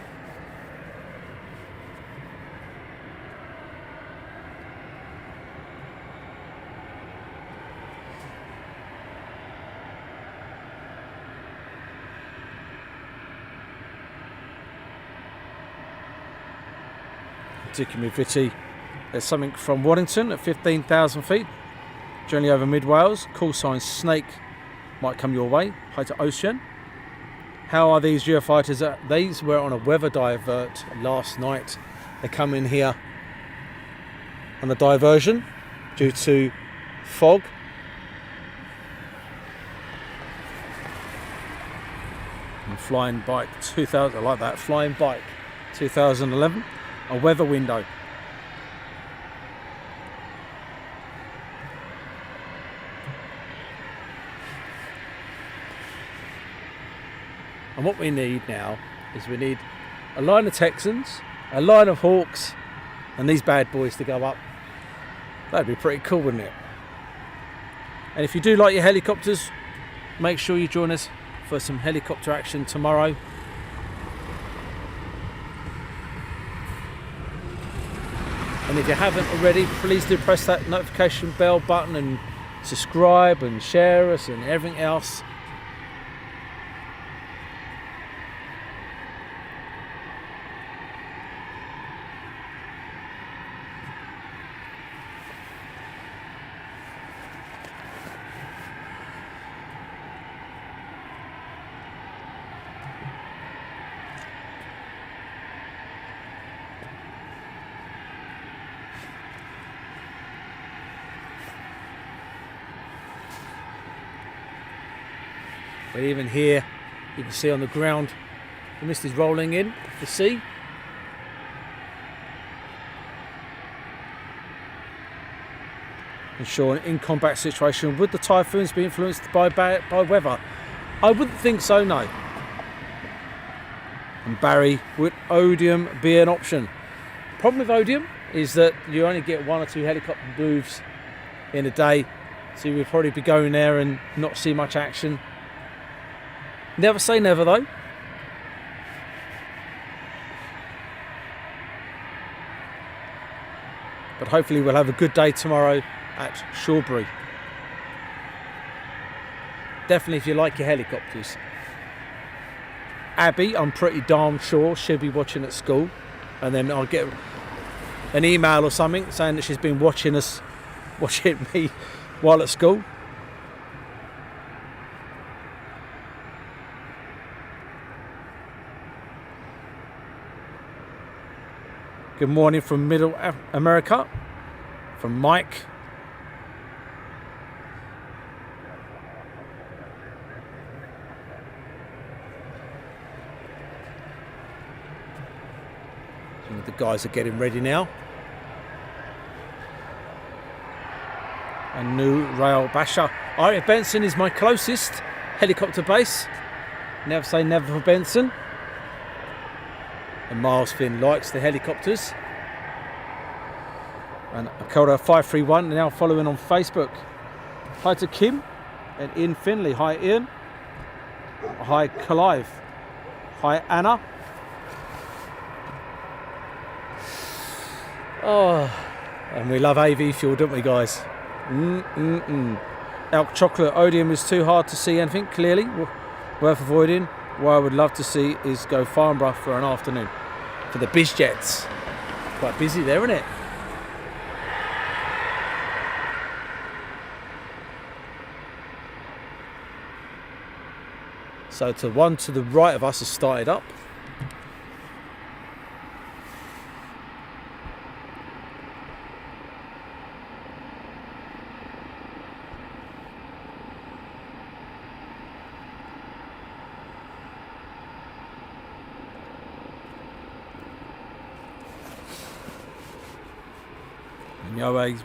Particularly Vitty. There's something from Waddington at 15,000 feet, generally over mid Wales. Call sign Snake might come your way. Hi to Ocean. How are these Eurofighters? These were on a weather divert last night. They come in here on a diversion due to fog. And Flying Bike 2000, I like that. Flying Bike 2011, a weather window. And what we need now is we need a line of Texans, a line of Hawks, and these bad boys to go up. That'd be pretty cool, wouldn't it? And if you do like your helicopters, make sure you join us for some helicopter action tomorrow. And if you haven't already, please do press that notification bell button and subscribe and share us and everything else. But even here, you can see on the ground, the mist is rolling in the sea. Ensure an in-combat situation. Would the Typhoons be influenced by weather? I wouldn't think so, no. And Barry, would Odium be an option? Problem with Odium is that you only get 1 or 2 helicopter moves in a day, so you would probably be going there and not see much action. Never say never though. But hopefully we'll have a good day tomorrow at Shawbury. Definitely if you like your helicopters. Abby, I'm pretty darn sure she'll be watching at school, and then I'll get an email or something saying that she's been watching me while at school. Good morning from Middle America, from Mike. And the guys are getting ready now. A new rail basher. RAF Benson is my closest helicopter base. Never say never for Benson. And Miles Finn likes the helicopters. And Akoda 531 now following on Facebook. Hi to Kim and Ian Finley. Hi Ian. Hi Clive. Hi Anna. Oh, and we love AV fuel, don't we, guys? Elk chocolate Odium is too hard to see anything clearly. Worth avoiding. What I would love to see is go Farnborough for an afternoon for the biz jets. Quite busy there, isn't it? So the one to the right of us has started up.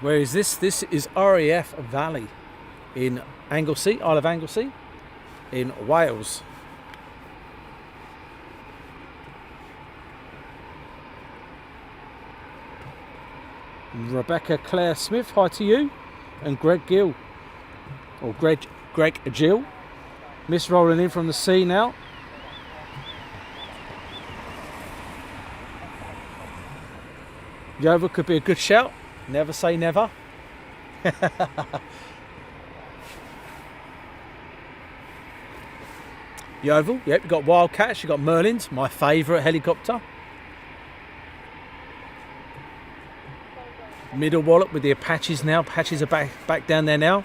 Where is this? This is RAF Valley in Anglesey, Isle of Anglesey, in Wales. Rebecca Claire Smith, hi to you, and Greg Gill, or Greg Gill. Mist rolling in from the sea now. Yeovil could be a good shout. Never say never. Yeovil, yep, you've got Wildcats, you've got Merlins, my favourite helicopter. Middle Wallop with the Apaches now. Apaches are back down there now.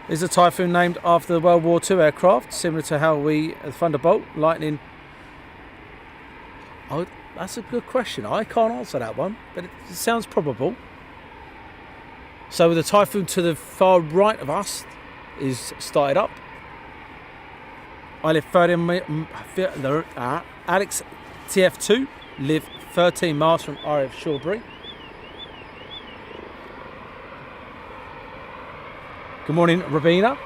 Is the Typhoon named after the World War II aircraft, similar to how the Thunderbolt, Lightning? Oh, that's a good question. I can't answer that one, but it sounds probable. So the Typhoon to the far right of us is started up. I live 30 Alex TF2 live 13 miles from RAF Shawbury. Good morning, Rabina.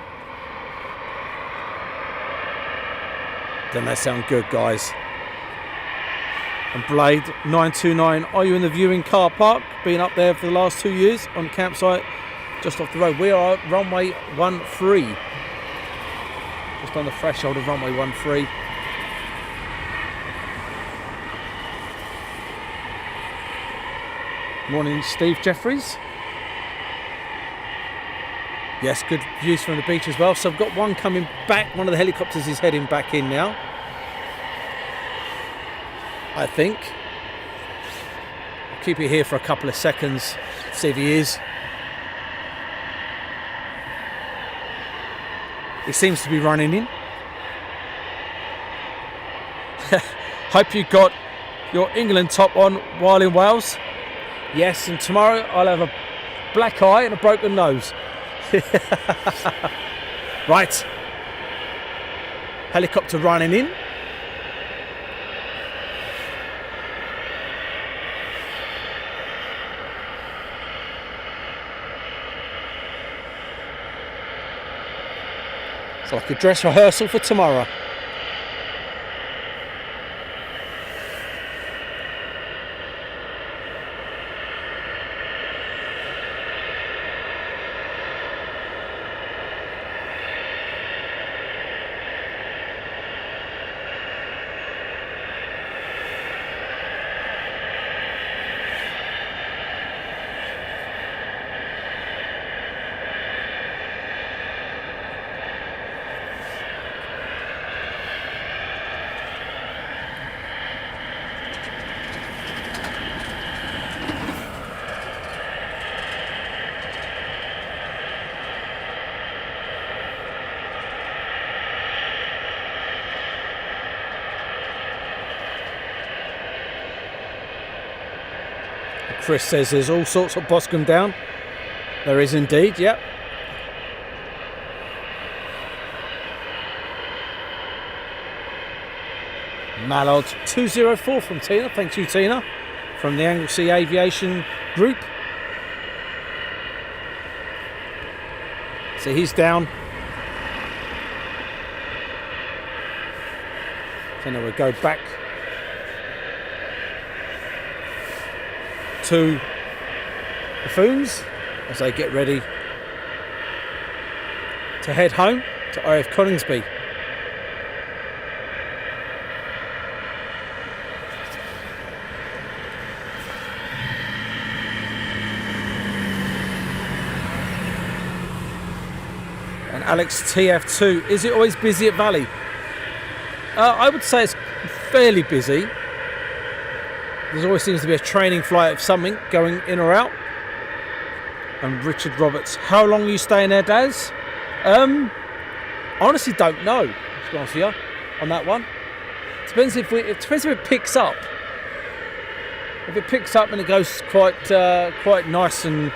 Doesn't that sound good, guys? And Blade 929, are you in the viewing car park? Been up there for the last 2 years on campsite just off the road. We are at runway 13. Just on the threshold of runway 13. Morning, Steve Jeffries. Yes, good views from the beach as well. So I've got one coming back. One of the helicopters is heading back in now, I think. I'll keep it here for a couple of seconds, see if he is. He seems to be running in. Hope you got your England top on while in Wales. Yes, and tomorrow I'll have a black eye and a broken nose. Right. Helicopter running in. It's like a dress rehearsal for tomorrow. Chris says there's all sorts of Boscombe down. There is indeed, yep. Mallard 204 from Tina. Thank you, Tina, from the Anglesey Aviation Group. So he's down. So now we'll go back to the Typhoons as they get ready to head home to RAF Coningsby. And Alex TF2, is it always busy at Valley? I would say it's fairly busy. There always seems to be a training flight of something going in or out. And Richard Roberts, how long are you staying there, Daz? Honestly, don't know. To be honest with you, on that one, depends if it picks up. If it picks up and it goes quite nice and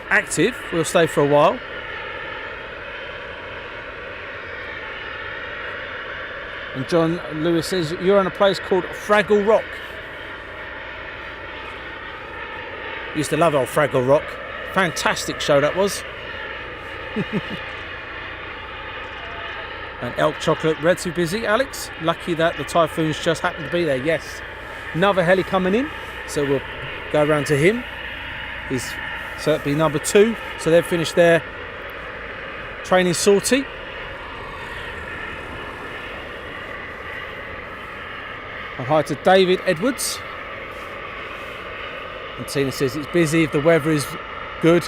active, we'll stay for a while. And John Lewis says you're on a place called Fraggle Rock. Used to love old Fraggle Rock. Fantastic show that was. And Elk Chocolate, red too busy, Alex. Lucky that the Typhoons just happened to be there. Yes. Another heli coming in, so we'll go around to him. So that'd be number 2. So they've finished their training sortie. And hi to David Edwards. And Tina says it's busy if the weather is good.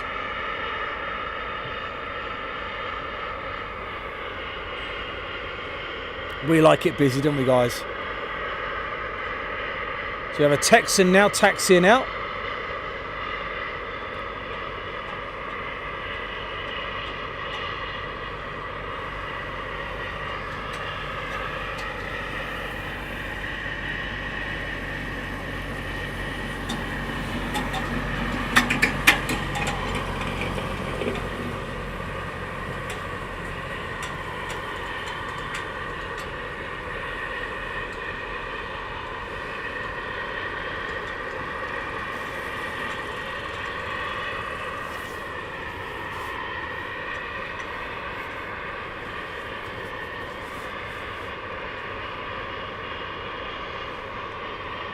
We like it busy, don't we, guys? So we have a Texan now taxiing out.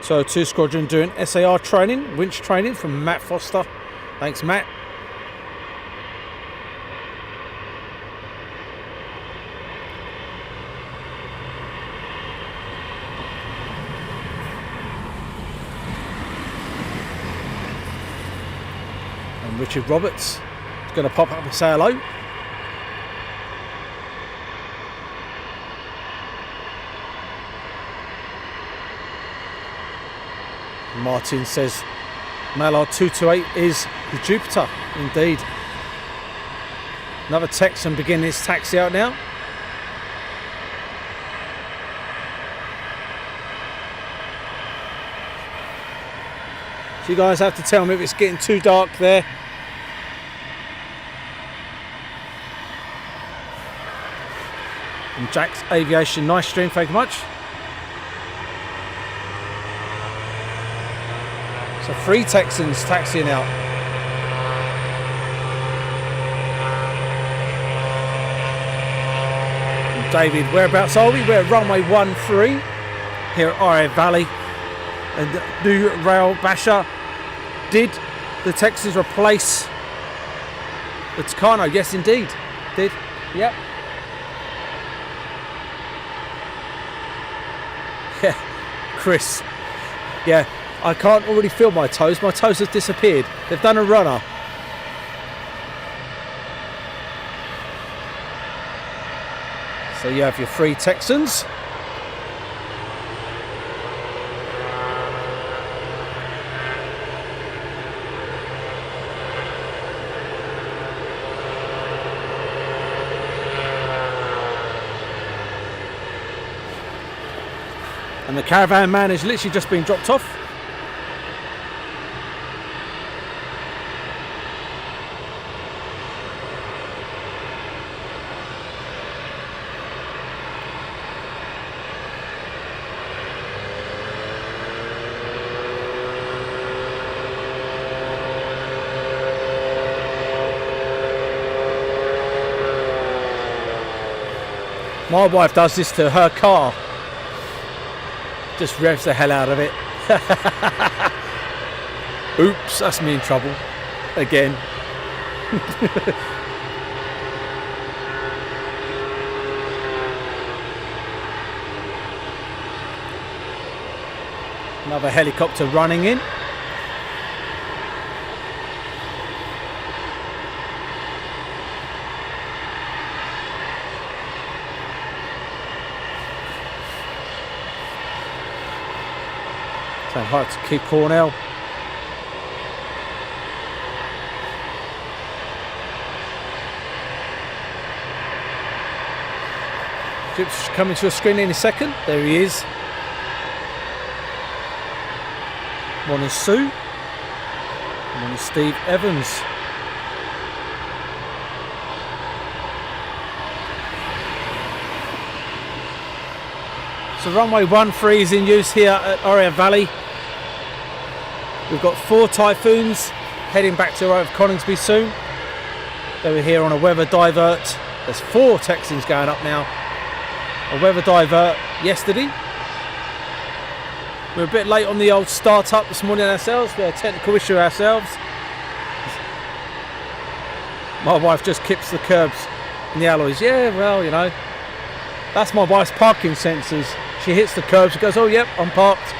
So 2 Squadron doing SAR training, winch training from Matt Foster. Thanks, Matt. And Richard Roberts is going to pop up and say hello. Martin says Mallard 228 is the Jupiter, indeed. Another Texan beginning his taxi out now. So you guys have to tell me if it's getting too dark there. And Jack's Aviation, nice stream, thank you much. So 3 Texans taxiing out. And David, whereabouts are we? We're at runway 13 here at RAF Valley. And new rail basher. Did the Texans replace the Tucano? Yes, indeed. Did. Yep. Yeah. Chris. Yeah. I can't already feel my toes. My toes have disappeared. They've done a runner. So you have your 3 Texans. And the caravan man has literally just been dropped off. My wife does this to her car. Just revs the hell out of it. Oops, that's me in trouble. Again. Another helicopter running in. Saying hi to Keith Cornell. Ship's coming to your screen in a second. There he is. Morning, Sue. Morning, Steve Evans. So runway 13 is in use here at RAF Valley. We've got 4 Typhoons heading back to RAF Coningsby soon. They were here on a weather divert. There's 4 Texans going up now. A weather divert yesterday. We're a bit late on the old start-up this morning ourselves. We had a technical issue ourselves. My wife just kips the curbs and the alloys. Yeah, well, you know, that's my wife's parking sensors. She hits the curbs, she goes, oh, yep, I'm parked.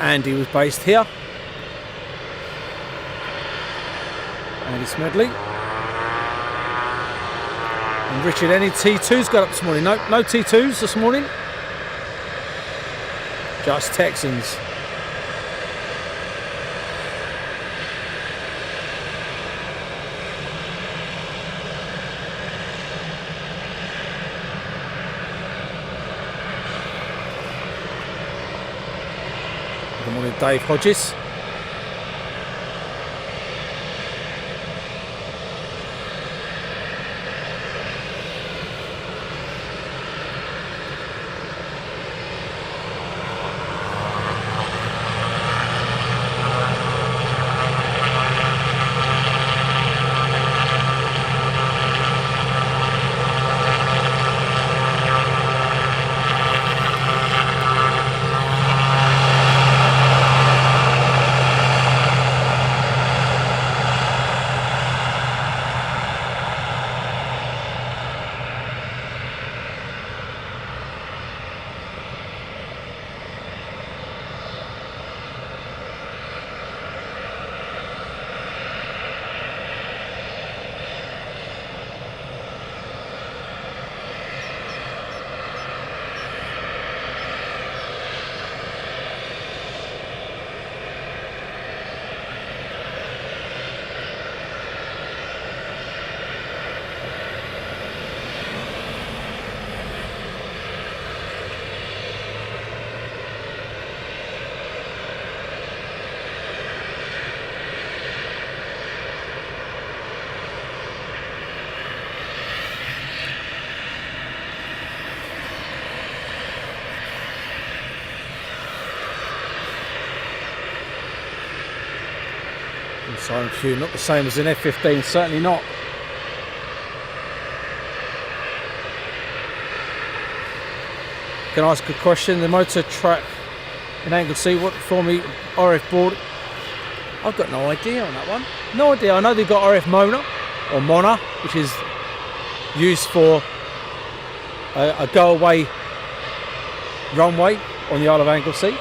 Andy was based here. Andy Smedley. And Richard, any T2s got up this morning? No T2s this morning. Just Texans. Good morning, Dave Hodges. Siren cue, not the same as an F-15, certainly not. Can I ask a question? The motor track in Anglesey, what for me RF board? I've got no idea on that one. No idea. I know they've got RF Mona or Mona, which is used for a go-away runway on the Isle of Anglesey.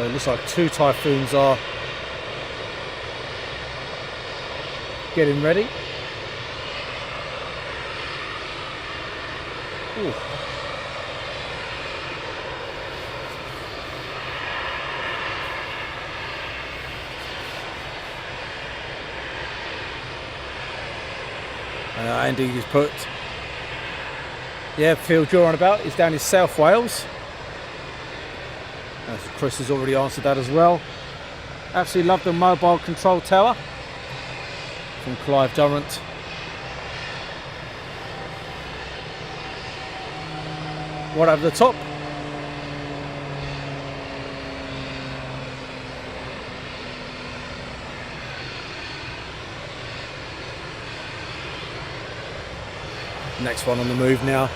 So it looks like 2 Typhoons are getting ready. Ooh. Andy has put, yeah, field you're on about is down in South Wales. As Chris has already answered that as well. Absolutely love the mobile control tower from Clive Durrant. What over the top? Next one on the move now.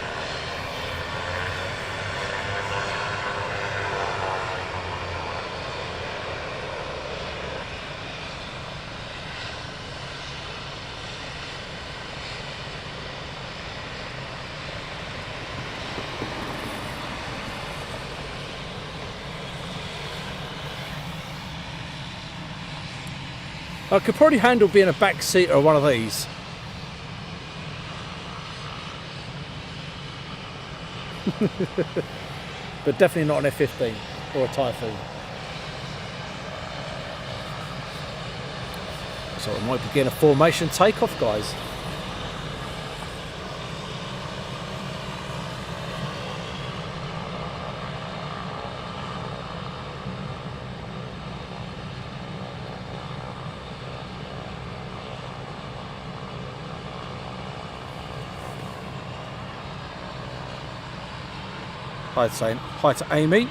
I could probably handle being a back seater of one of these. But definitely not an F-15 or a Typhoon. So it might begin a formation takeoff, guys. Hi to Amy.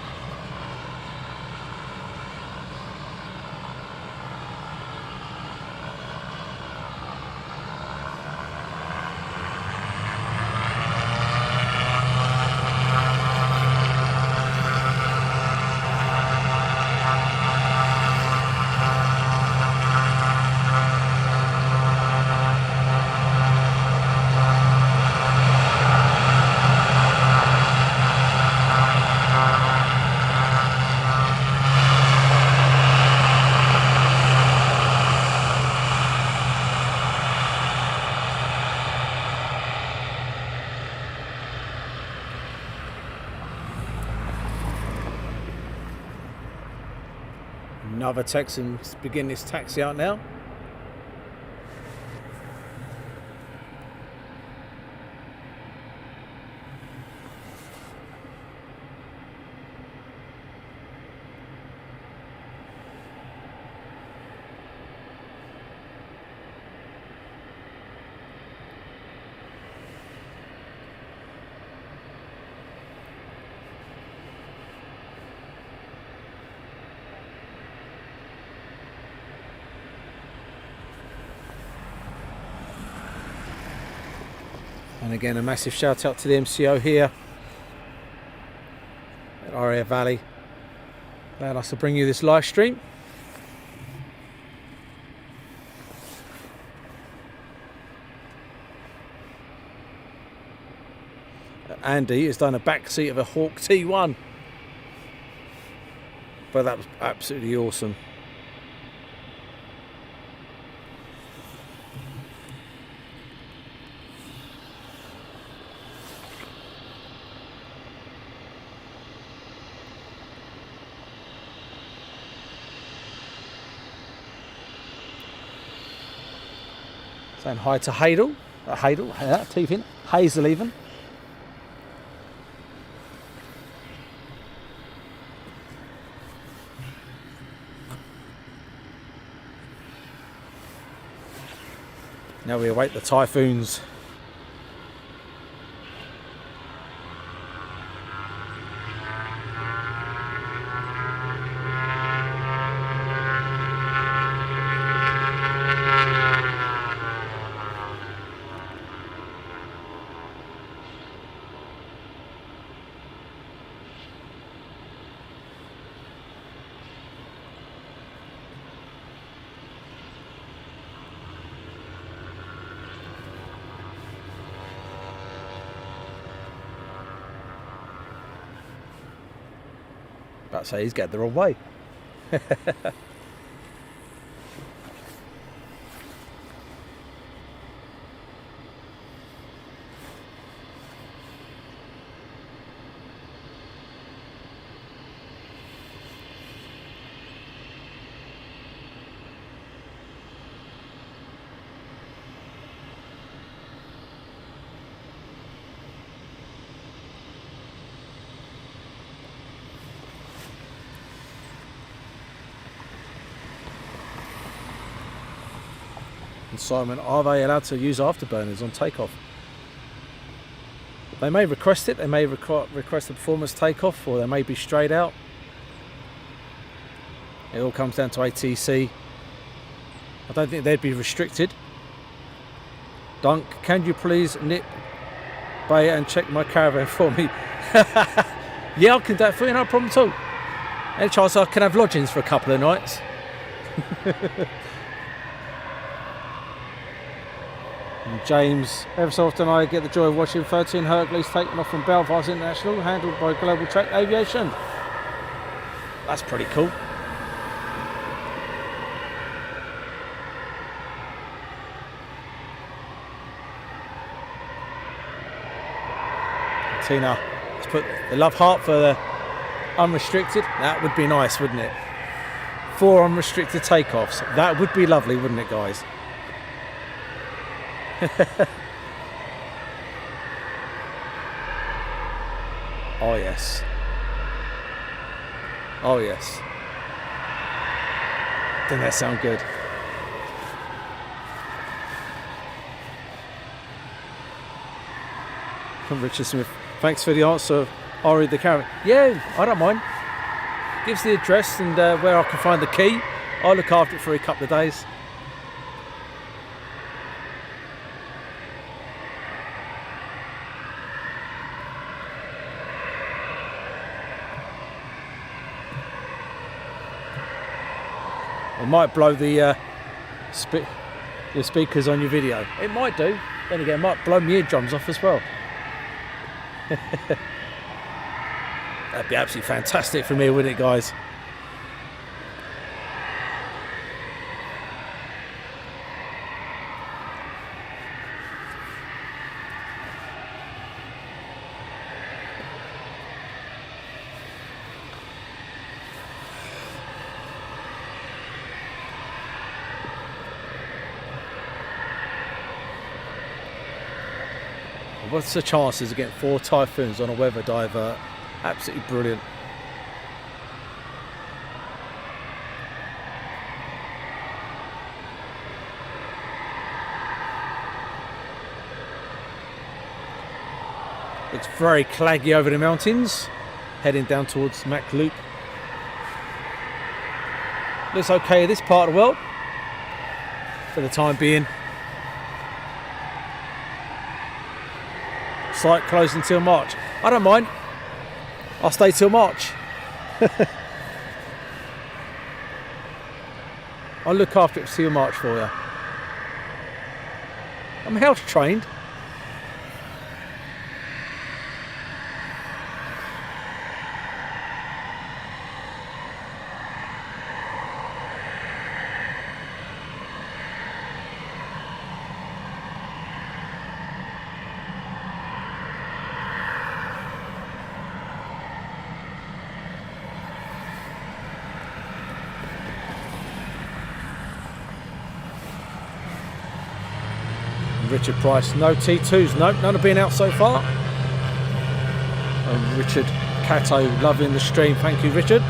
Another Texan beginning his taxi out now. And again, a massive shout out to the MCO here at RAF Valley. Allowed us to bring you this live stream. Andy has done a back seat of a HawkT2, but that was absolutely awesome. Saying hi to Hazel even. Now we await the Typhoons. About to say he's getting the wrong way. And Simon, are they allowed to use afterburners on takeoff? They may request it, they may request a performance takeoff, or they may be straight out. It all comes down to ATC. I don't think they'd be restricted. Dunk, can you please nip BAE and check my caravan for me? Yeah, I can do that for you, no problem at all. Any chance I can have lodgings for a couple of nights? And James, ever so often I get the joy of watching 13 Hercules taking off from Belfast International, handled by Global Track Aviation. That's pretty cool. Tina, let's put the love heart for the unrestricted. That would be nice, wouldn't it? 4 unrestricted takeoffs. That would be lovely, wouldn't it, guys? Oh yes. Oh yes. Doesn't that sound good? From Richard Smith. Thanks for the answer, Ari the Caravan. Yeah, I don't mind. Gives the address and where I can find the key. I'll look after it for a couple of days. It might blow the speakers on your video. It might do. Then again, it might blow my eardrums off as well. That'd be absolutely fantastic for me, wouldn't it, guys? What's the chances of getting 4 Typhoons on a weather divert? Absolutely brilliant. Looks very claggy over the mountains, heading down towards Mac Loop. Looks okay in this part of the world for the time being. Site closed until March. I don't mind. I'll stay till March. I'll look after it till March for you. I'm house trained. Richard Price, no T2s, nope, none have been out so far. And Richard Cato, loving the stream, thank you Richard.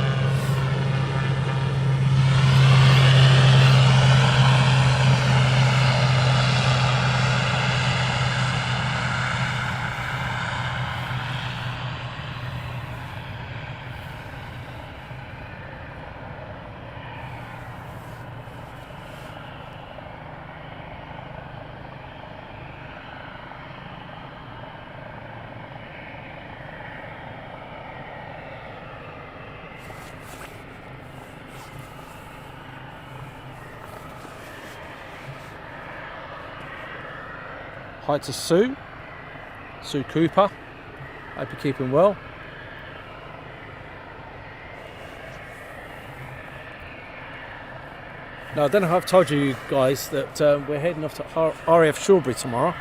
Hi to Sue Cooper, hope you're keeping well. Now, I don't know if I've told you guys that we're heading off to RAF Shawbury tomorrow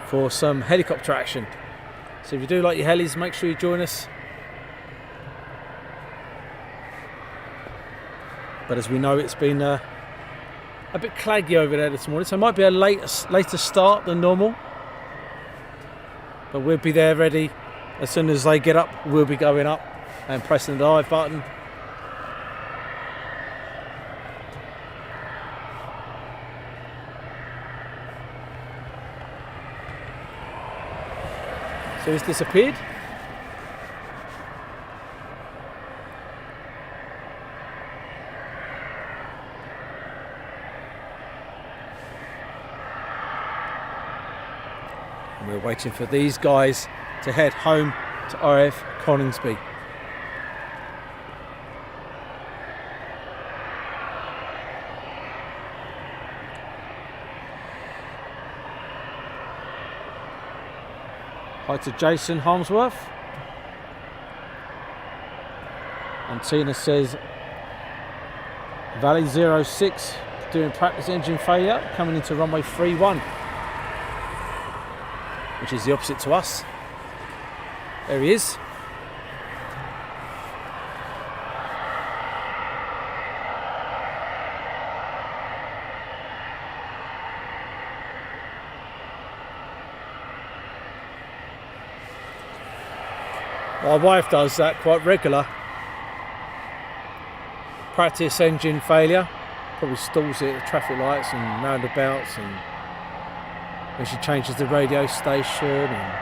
for some helicopter action. So if you do like your helis, make sure you join us. But as we know, it's been a bit claggy over there this morning, so it might be a later start than normal. But we'll be there ready as soon as they get up. We'll be going up and pressing the dive button. So he's disappeared. And we're waiting for these guys to head home to RAF Coningsby. Hi to Jason Harmsworth. And Tina says Valley 06 doing practice engine failure coming into runway 31, which is the opposite to us. There he is. My wife does that quite regular. Practice engine failure. Probably stalls it at traffic lights and roundabouts, and when she changes the radio station. And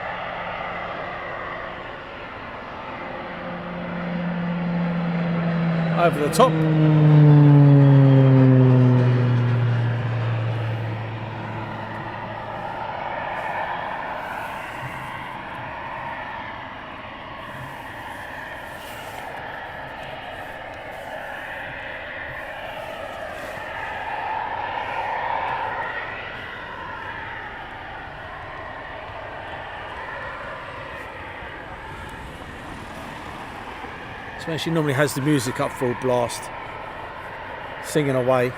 over the top. So when she normally has the music up full blast, singing away,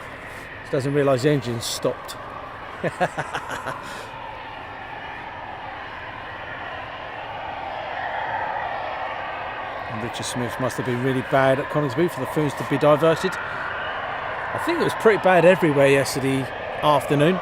she doesn't realise the engine's stopped. And Richard Smith must have been really bad at Coningsby for the fumes to be diverted. I think it was pretty bad everywhere yesterday afternoon.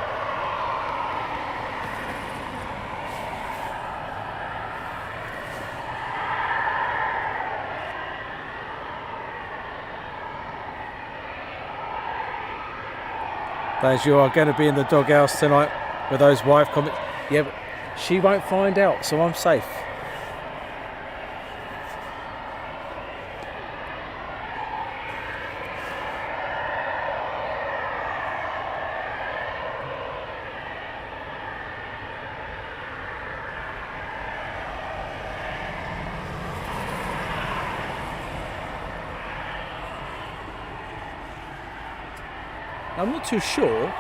As you are going to be in the doghouse tonight with those wife comments. Yeah, but she won't find out, so I'm safe. I'm not too sure.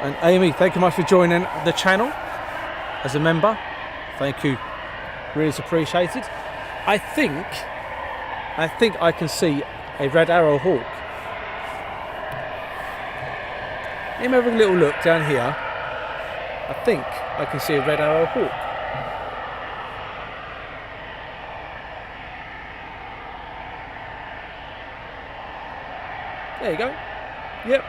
And Amy, thank you much for joining the channel as a member. Thank you, really appreciated. I think I can see a red arrow hawk. Let me have a little look down here. I think I can see a red arrow hawk. There you go. Yep.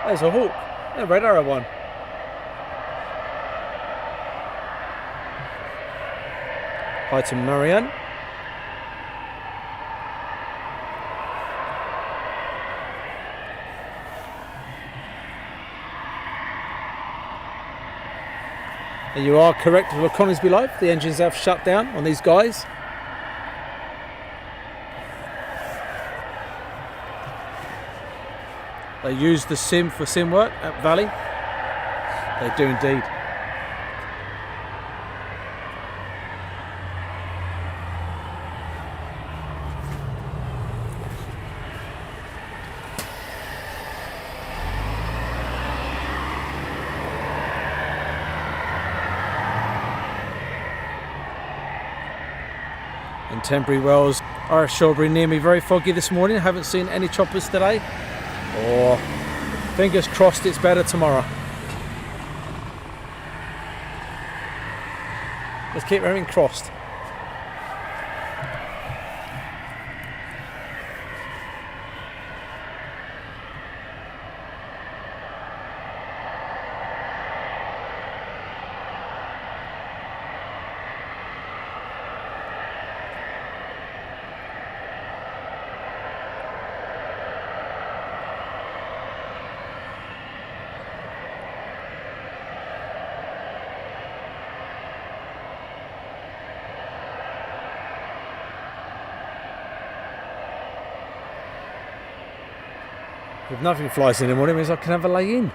There's a hawk. A red arrow one. Hi to Marianne. And you are correct with Coningsby Live. The engines have shut down on these guys. They use the sim for sim work at Valley. They do indeed. in Tenbury Wells. RAF Shawbury near me, very foggy this morning. Haven't seen any choppers today. Oh, fingers crossed it's better tomorrow. Let's keep everything crossed. If nothing flies in the morning, it means I can have a lay in.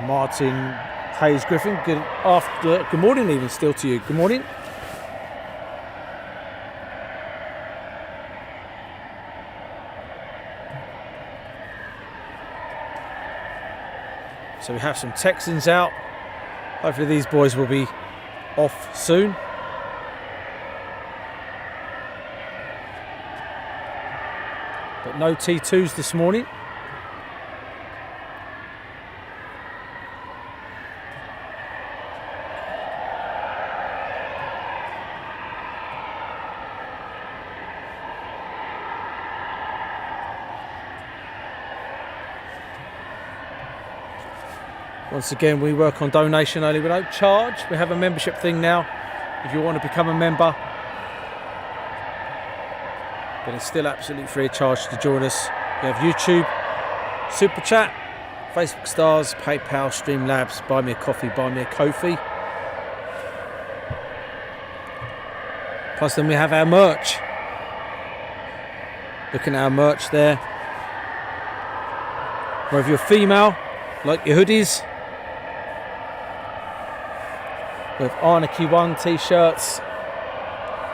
Martin Hayes Griffin, good morning even still to you. Good morning. So we have some Texans out. Hopefully these boys will be off soon. But no T2s this morning. Once again, we work on donation only. We don't charge. We have a membership thing now. If you want to become a member, then it's still absolutely free of charge to join us. We have YouTube, Super Chat, Facebook Stars, PayPal, Streamlabs, Buy Me a Coffee, Buy Me a Ko-fi. Plus then we have our merch. Looking at our merch there. Or if you're female, like your hoodies, with Arnicky 1 t-shirts,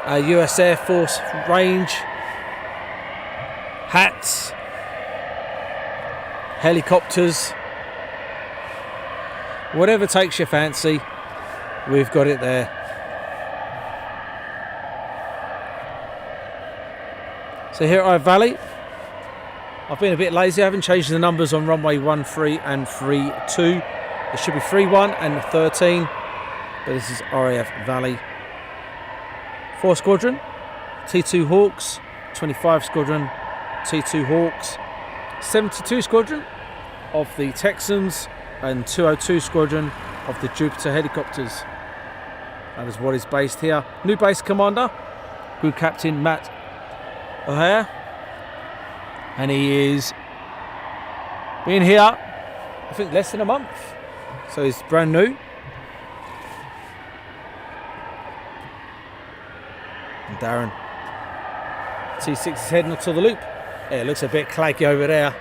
US Air Force range, hats, helicopters, whatever takes your fancy, we've got it there. So here at RAF Valley, I've been a bit lazy. I haven't changed the numbers on runway 13 and 32. There should be 31 and 13. But this is RAF Valley. 4 Squadron, T2 Hawks, 25 Squadron, T2 Hawks, 72 Squadron of the Texans, and 202 Squadron of the Jupiter helicopters. That is what is based here. New base commander, Group Captain Matt O'Hare, and he is been here, I think, less than a month, so he's brand new. And Darren, T6 is heading to the loop. Yeah, it looks a bit claggy over there.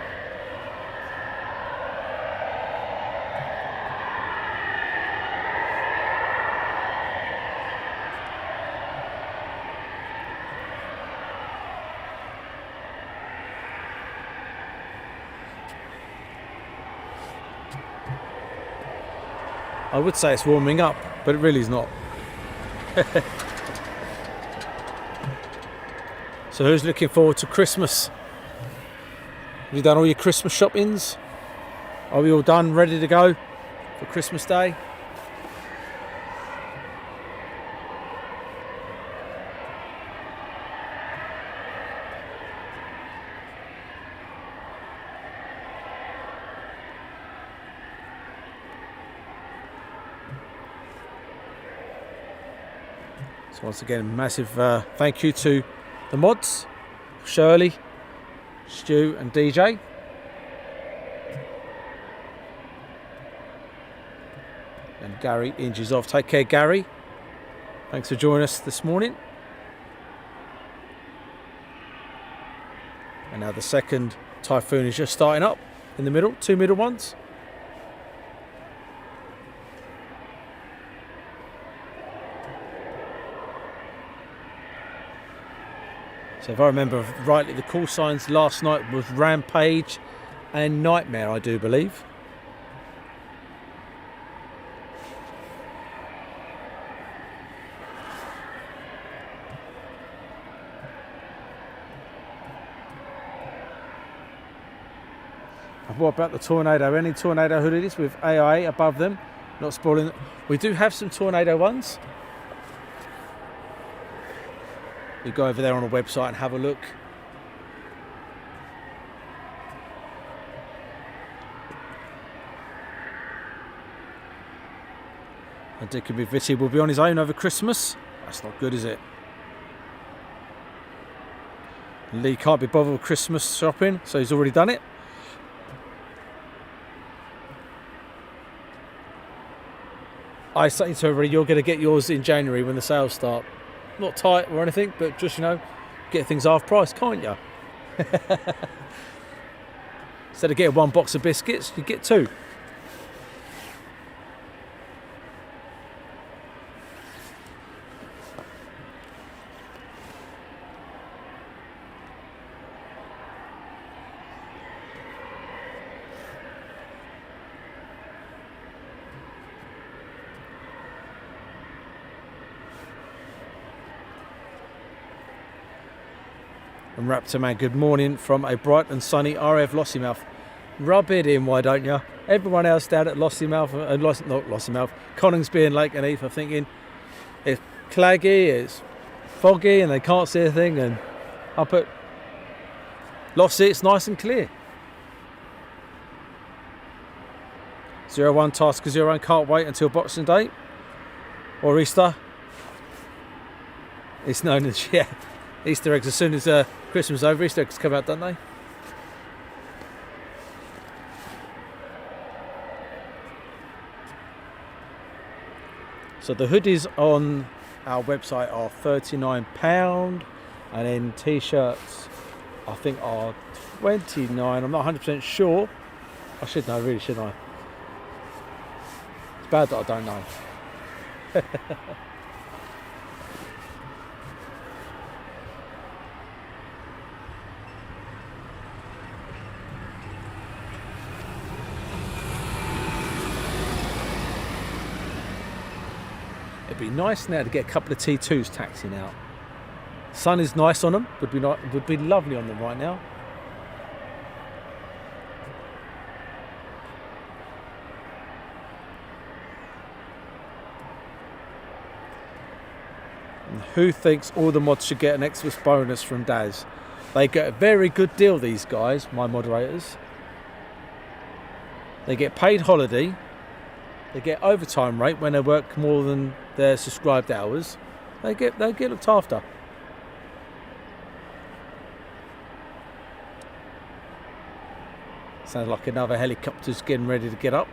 I would say it's warming up, but it really is not. So who's looking forward to Christmas? Have you done all your Christmas shoppings? Are we all done, ready to go for Christmas Day? So once again, massive thank you to the mods, Shirley, Stu and DJ. And Gary inches off. Take care, Gary. Thanks for joining us this morning. And now the second Typhoon is just starting up in the middle, 2 middle ones. So if I remember rightly, the call signs last night was Rampage and Nightmare, I do believe. And what about the Tornado? Any Tornado hoodies with AIA above them? Not spoiling. We do have some Tornado ones. You go over there on the website and have a look. And Dick Vitty will be on his own over Christmas. That's not good, is it? Lee can't be bothered with Christmas shopping, so he's already done it. I say to everybody, you're going to get yours in January when the sales start. Not tight or anything, but just, you know, get things half price, can't you? Instead of getting 1 box of biscuits, you get 2. And Raptor Man, good morning from a bright and sunny RAF Lossiemouth. Rub it in, why don't you? Everyone else down at Lossiemouth, not Lossiemouth, Coningsby and Lake and Heath are thinking it's claggy, it's foggy, and they can't see a thing. And up at Lossie, it's nice and clear. 01 Task 01, can't wait until Boxing Day or Easter. It's known as, yeah, Easter eggs as soon as Christmas is over. Easter eggs come out, don't they? So the hoodies on our website are £39, and then t-shirts I think are £29. I'm not 100% sure. I should know, really, shouldn't I? It's bad that I don't know. It'd be nice now to get a couple of T2s taxiing out. Sun is nice on them. Would be lovely on them right now. And who thinks all the mods should get an Xmas bonus from Daz? They get a very good deal, these guys, my moderators. They get paid holiday. They get overtime rate when they work more than their subscribed hours. They get looked after. Sounds like another helicopter's getting ready to get up.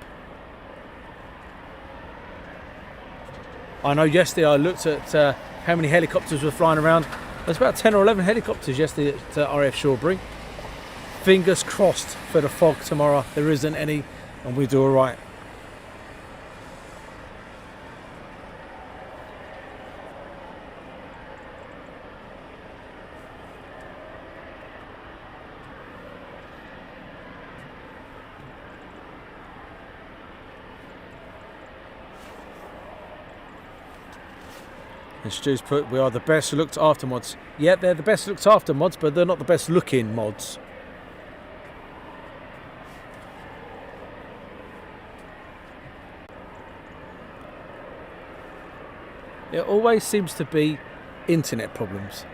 I know yesterday I looked at how many helicopters were flying around. There's about 10 or 11 helicopters yesterday at RAF Shawbury. Fingers crossed for the fog tomorrow. There isn't any, and we do all right. And Stu's put, we are the best looked after mods. Yeah, they're the best looked after mods, but they're not the best looking mods. It always seems to be internet problems.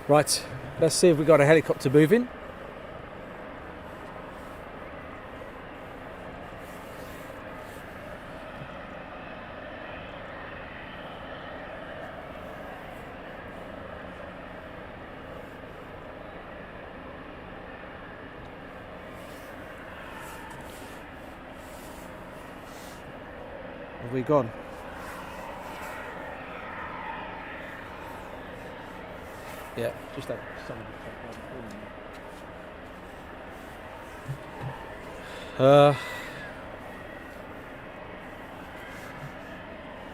Right, let's see if we've got a helicopter moving. Have we gone? Yeah, just that.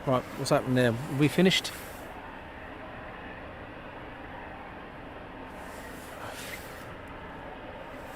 Right, what's happening there? We finished?